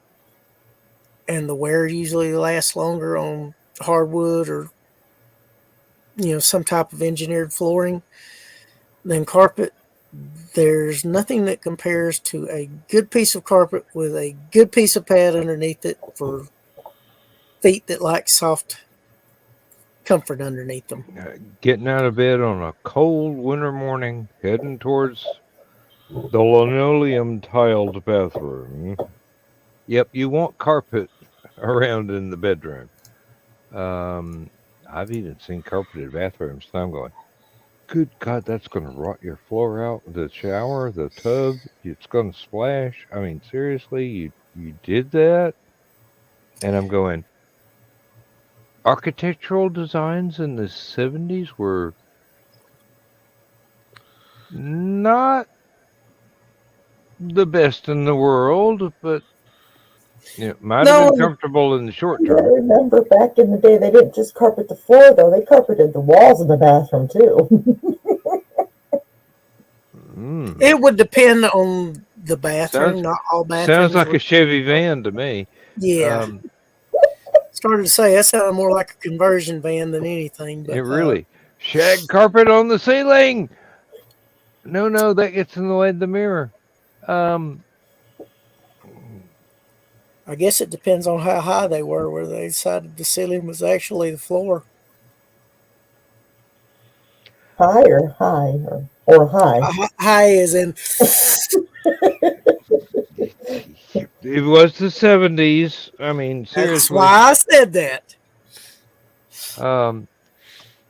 and the wear usually lasts longer on hardwood or some type of engineered flooring than carpet, there's nothing that compares to a good piece of carpet with a good piece of pad underneath it for feet that like soft comfort underneath them. Getting out of bed on a cold winter morning, heading towards the linoleum tiled bathroom. Yep, you want carpet around in the bedroom. I've even seen carpeted bathrooms, and I'm going, good God, that's going to rot your floor out. The shower, the tub, it's going to splash. I mean, seriously, you did that? And I'm going, architectural designs in the 70s were not the best in the world, but it might have been comfortable in the short I term. remember back in the day, they didn't just carpet the floor, though. They carpeted the walls in the bathroom, too. It would depend on the bathroom. Not all bathrooms. Sounds like a Chevy van to me. Yeah. Started to say that sounded more like a conversion van than anything. But it really. Shag carpet on the ceiling. No, that gets in the way of the mirror. I guess it depends on how high they were, where they decided the ceiling was actually the floor. High or high? Or high? High is in... It was the 70s. I mean, seriously. That's why I said that. I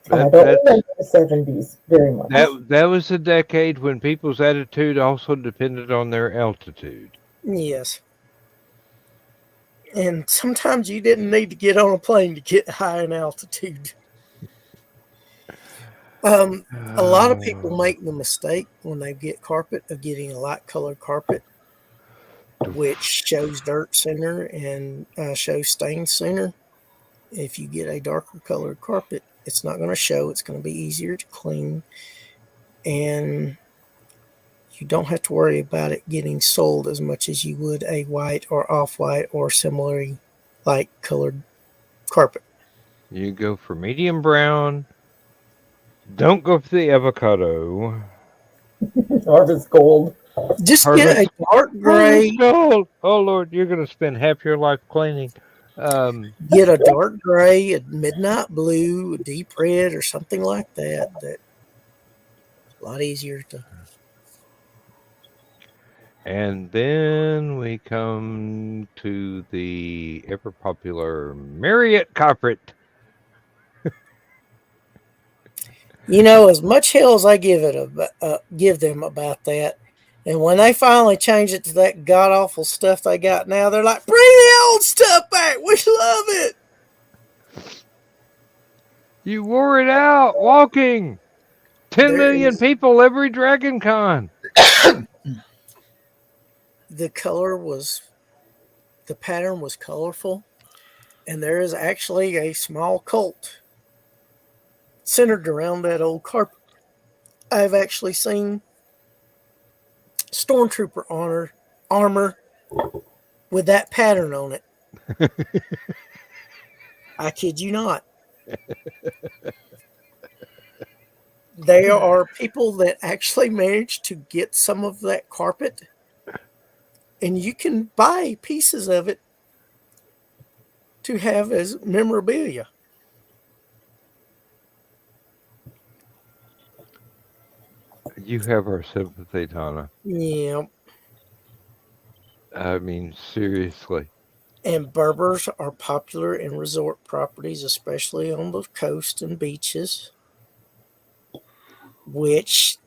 don't remember the 70s very much. That was a decade when people's attitude also depended on their altitude. Yes. And sometimes you didn't need to get on a plane to get high in altitude. A lot of people make the mistake when they get carpet of getting a light colored carpet, which shows dirt sooner and shows stains sooner. If you get a darker colored carpet, it's not going to show. It's going to be easier to clean. And you don't have to worry about it getting sold as much as you would a white or off-white or similarly light colored carpet. You go for medium brown. Don't go for the avocado. Harvest gold. Just get a dark gray. Gold. Oh Lord, you're going to spend half your life cleaning. Get a dark gray, a midnight blue, a deep red, or something like that. That's a lot easier to. And then we come to the ever popular Marriott carpet. As much hell as I give them about that, And when they finally change it to that god awful stuff they got now, they're like, bring the old stuff back. We love it. You wore it out walking. 10 There million is people every Dragon Con. the color was the pattern was colorful, and there is actually a small cult centered around that old carpet. I've actually seen stormtrooper armor with that pattern on it. I kid you not. There are people that actually manage to get some of that carpet, and you can buy pieces of it to have as memorabilia. You have our sympathy, Donna. Yeah. I mean, seriously. And Berbers are popular in resort properties, especially on the coast and beaches, which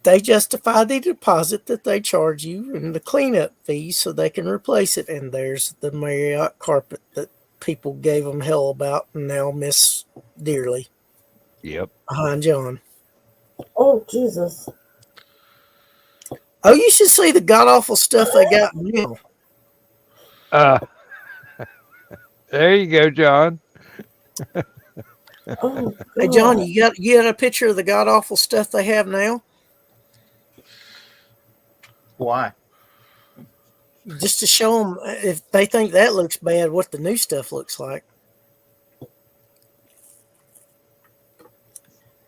they justify the deposit that they charge you and the cleanup fees so they can replace it. And there's the Marriott carpet that people gave them hell about and now miss dearly Yep. behind John. Oh, Jesus. Oh, you should see the god awful stuff they got now. There you go, John. Oh, Hey, God. John, you got a picture of the god awful stuff they have now? Why? Just to show them if they think that looks bad, what the new stuff looks like.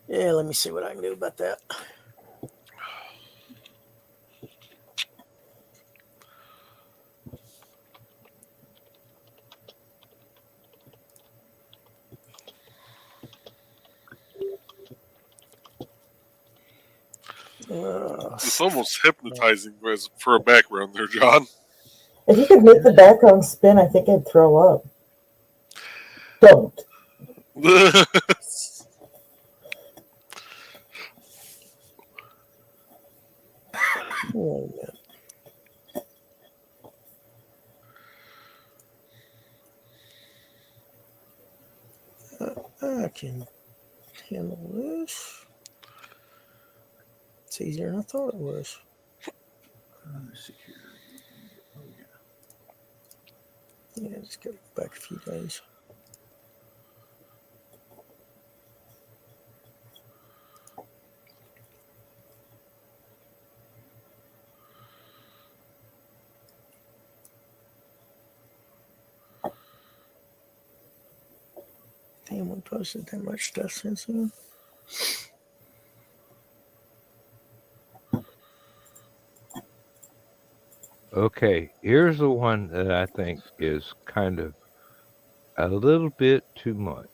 Yeah, let me see what I can do about that. It's almost hypnotizing for a background there, John. If you could make the background spin, I think I'd throw up. Don't. Oh, I can handle this. It's easier than I thought it was. Yeah, just go back a few days. Damn, we posted that much stuff since then. Okay, here's the one that I think is kind of a little bit too much.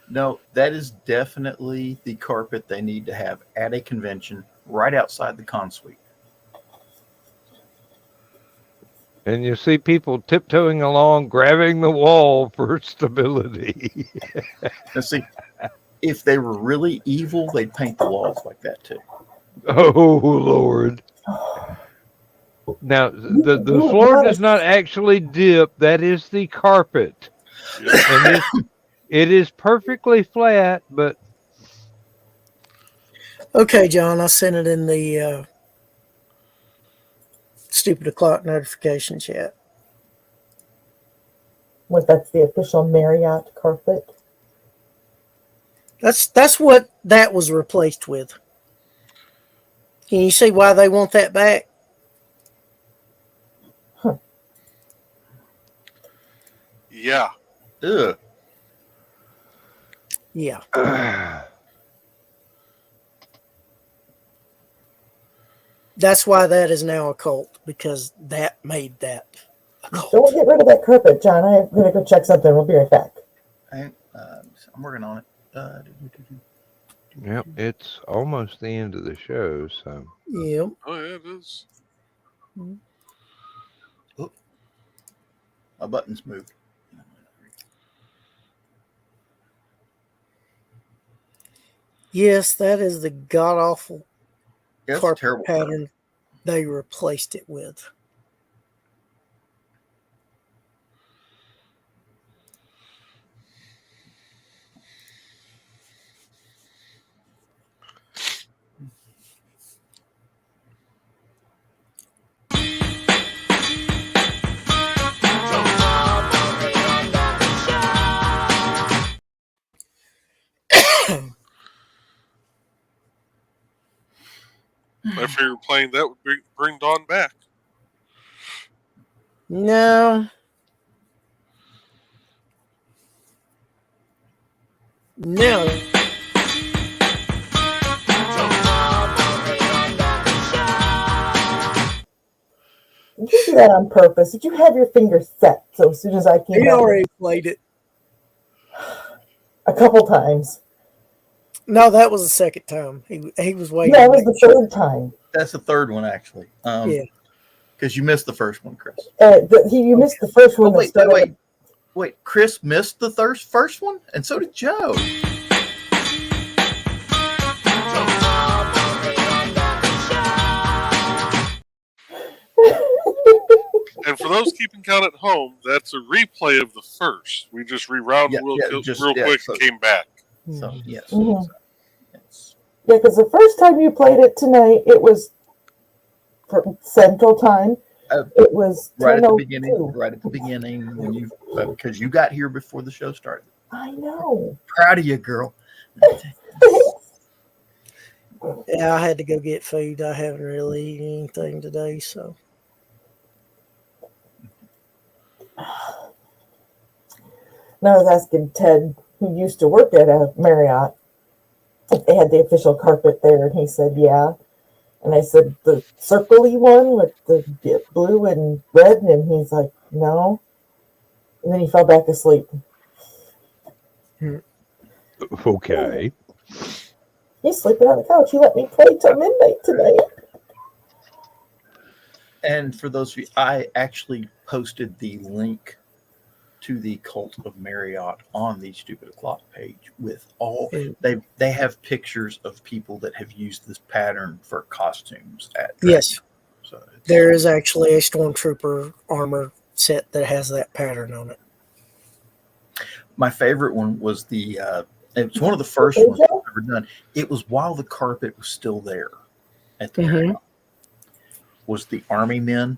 No, that is definitely the carpet they need to have at a convention right outside the con suite. And you see people tiptoeing along, grabbing the wall for stability. Now, see, if they were really evil, they'd paint the walls like that too. Oh, Lord. Now, the floor does not actually dip. That is the carpet. And it is perfectly flat, but... Okay, John, I sent it in the Stupid O'Clock notification chat. What, that's the official Marriott carpet? That's what that was replaced with. Can you see why they want that back? Huh. Yeah. Ugh. Yeah. That's why that is now a cult, because that made that a cult. Don't get rid of that carpet, John. I'm going to go check something. We'll be right back. I'm working on it. Yep, it's almost the end of the show, so... Yep. Oh, yeah, it is. Oh, my buttons moved. Yes, that is the god awful Yeah, it's a carpet terrible pattern they replaced it with. I figured playing that would bring Dawn back. No. No. Did you do that on purpose? Did you have your finger set so as soon as I came He back? already played it. A couple times. No, that was the second time. He was waiting. Yeah, it was the third time. That's the third one, actually. Yeah. Because you missed the first one, Chris. You missed the first one. Wait. Chris missed the first one? And so did Joe. And for those keeping count at home, that's a replay of the first. We just rewound real quick and came back. So, yes. Mhm. So, yes. Yeah, because the first time you played it tonight, it was for Central Time. It was right at the 10:02. beginning. Right at the beginning, when you because you got here before the show started. I know. Proud of you, girl. Yeah, I had to go get food. I haven't really eaten anything today, so. And I was asking Ted, who used to work at a Marriott, if they had the official carpet there, and he said, yeah. And I said, the circle-y one with the blue and red, and he's like, no. And then he fell back asleep. Okay. He's sleeping on the couch. He let me play till midnight tonight. And for those of you, I actually posted the link to the Cult of Marriott on the Stupid O'Clock page with all they have pictures of people that have used this pattern for costumes at Yes. So there is actually a stormtrooper armor set that has that pattern on it. My favorite one was it's one of the first ones I've ever done. It was while the carpet was still there at the Marriott. Was the Army men,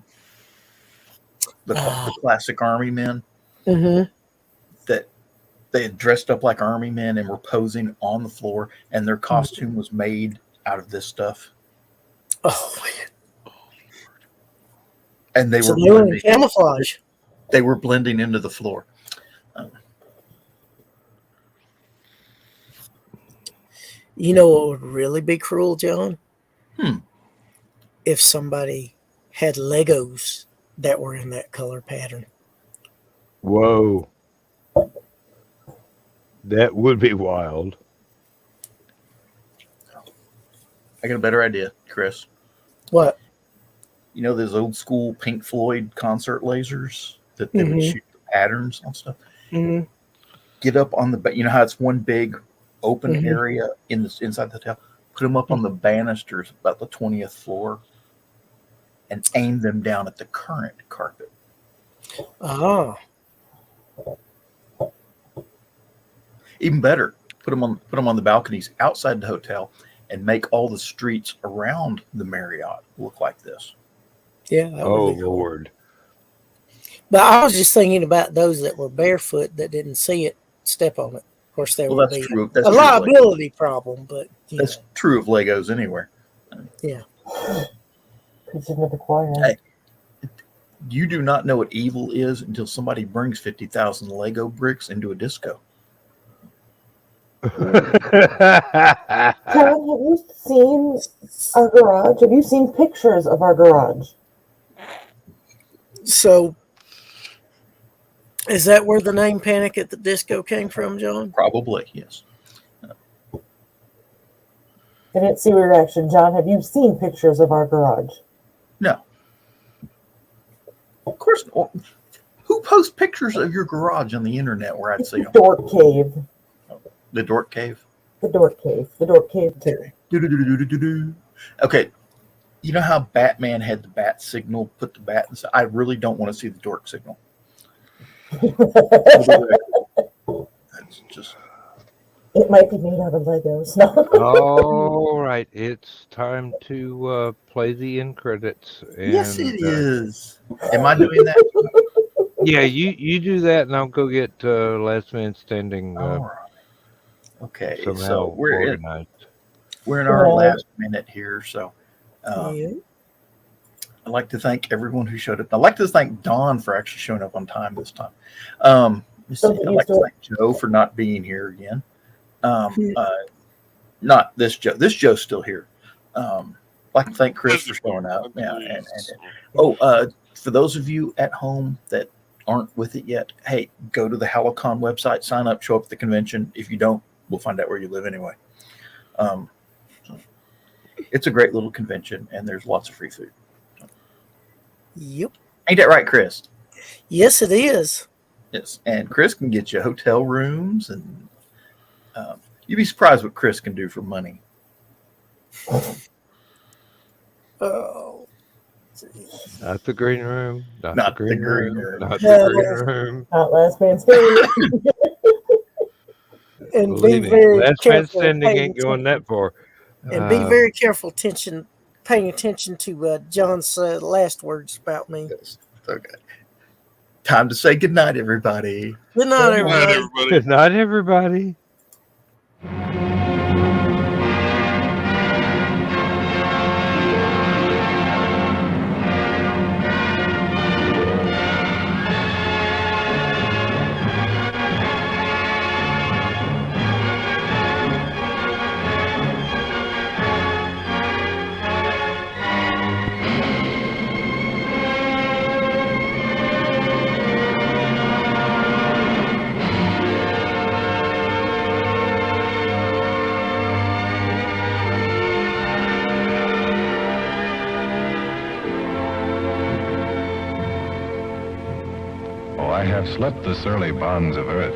the classic Army men. That they had dressed up like Army men and were posing on the floor, and their costume was made out of this stuff. Oh man! And they were blending camouflage. They were blending into the floor. You know what would really be cruel, John? If somebody had Legos that were in that color pattern. Whoa. That would be wild. I got a better idea, Chris. What? You know those old school Pink Floyd concert lasers that they would shoot the patterns on stuff? Get up on the, you know how it's one big open area inside the hotel? Put them up on the banisters about the 20th floor and aim them down at the current carpet. Oh. Even better, put them on the balconies outside the hotel and make all the streets around the Marriott look like this. Yeah. Oh, Lord. But I was just thinking about those that were barefoot that didn't see it, step on it. Of course, there would be a liability problem, but that's true of Legos anywhere. Yeah. Hey, you do not know what evil is until somebody brings 50,000 Lego bricks into a disco. John, have you seen our garage? Have you seen pictures of our garage? So, is that where the name Panic at the Disco came from, John? Probably, yes. I didn't see your reaction. John, have you seen pictures of our garage? No. Of course. Who posts pictures of your garage on the internet where I'd see them? Dork Cave. The Dork Cave? The Dork Cave. The Dork Cave 2. Do-do-do-do-do-do-do. Okay, you know how Batman had the bat signal, put the bat inside? I really don't want to see the dork signal. That's just... It might be made out of Legos. No. All right, it's time to play the end credits. And, Yes, it is. Am I doing that? Yeah, you do that, and I'll go get Last Man Standing All right. Okay, somehow so organized. we're in our last minute here. So Yeah. I'd like to thank everyone who showed up. I'd like to thank Dawn for actually showing up on time this time. I'd like to thank Joe for not being here again. Not this Joe. This Joe's still here. I'd like to thank Chris for showing up. Yeah, for those of you at home that aren't with it yet, hey, go to the HallowCon website, sign up, show up at the convention. If you don't, we'll find out where you live anyway. It's a great little convention, and there's lots of free food. Yep. Ain't that right, Chris? Yes, it is. Yes, and Chris can get you hotel rooms, and you'd be surprised what Chris can do for money. Oh. Not the green room. Not Not the the green green room. room. Not the green room. Not Last Man Standing. And Believe be me, very Last Man careful. Standing paying ain't going attention- that far. And be very careful paying attention to John's last words about me. Yes. Okay. Time to say goodnight, everybody. Good night, Good night, everybody. everybody. Good night, everybody. I have slept the surly bonds of earth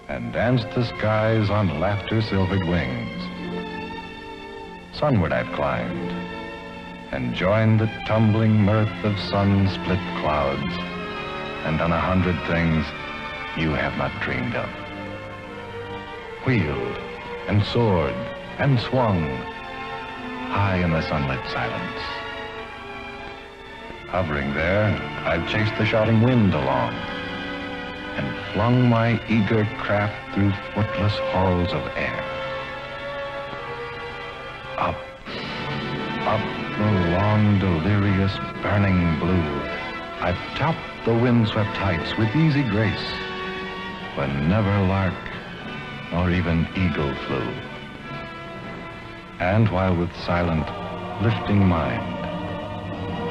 and danced the skies on laughter-silvered wings. Sunward I've climbed and joined the tumbling mirth of sun-split clouds and done 100 things you have not dreamed of. Wheeled and soared and swung high in the sunlit silence. Hovering there, I've chased the shouting wind along and flung my eager craft through footless halls of air. Up, up the long, delirious, burning blue, I've topped the windswept heights with easy grace, when never lark nor even eagle flew. And while with silent, lifting mind,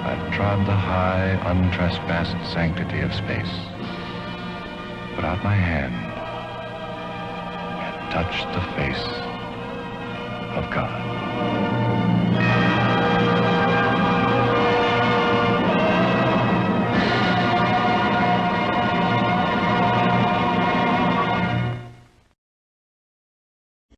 I've trod the high, untrespassed sanctity of space, put out my hand, and touched the face of God.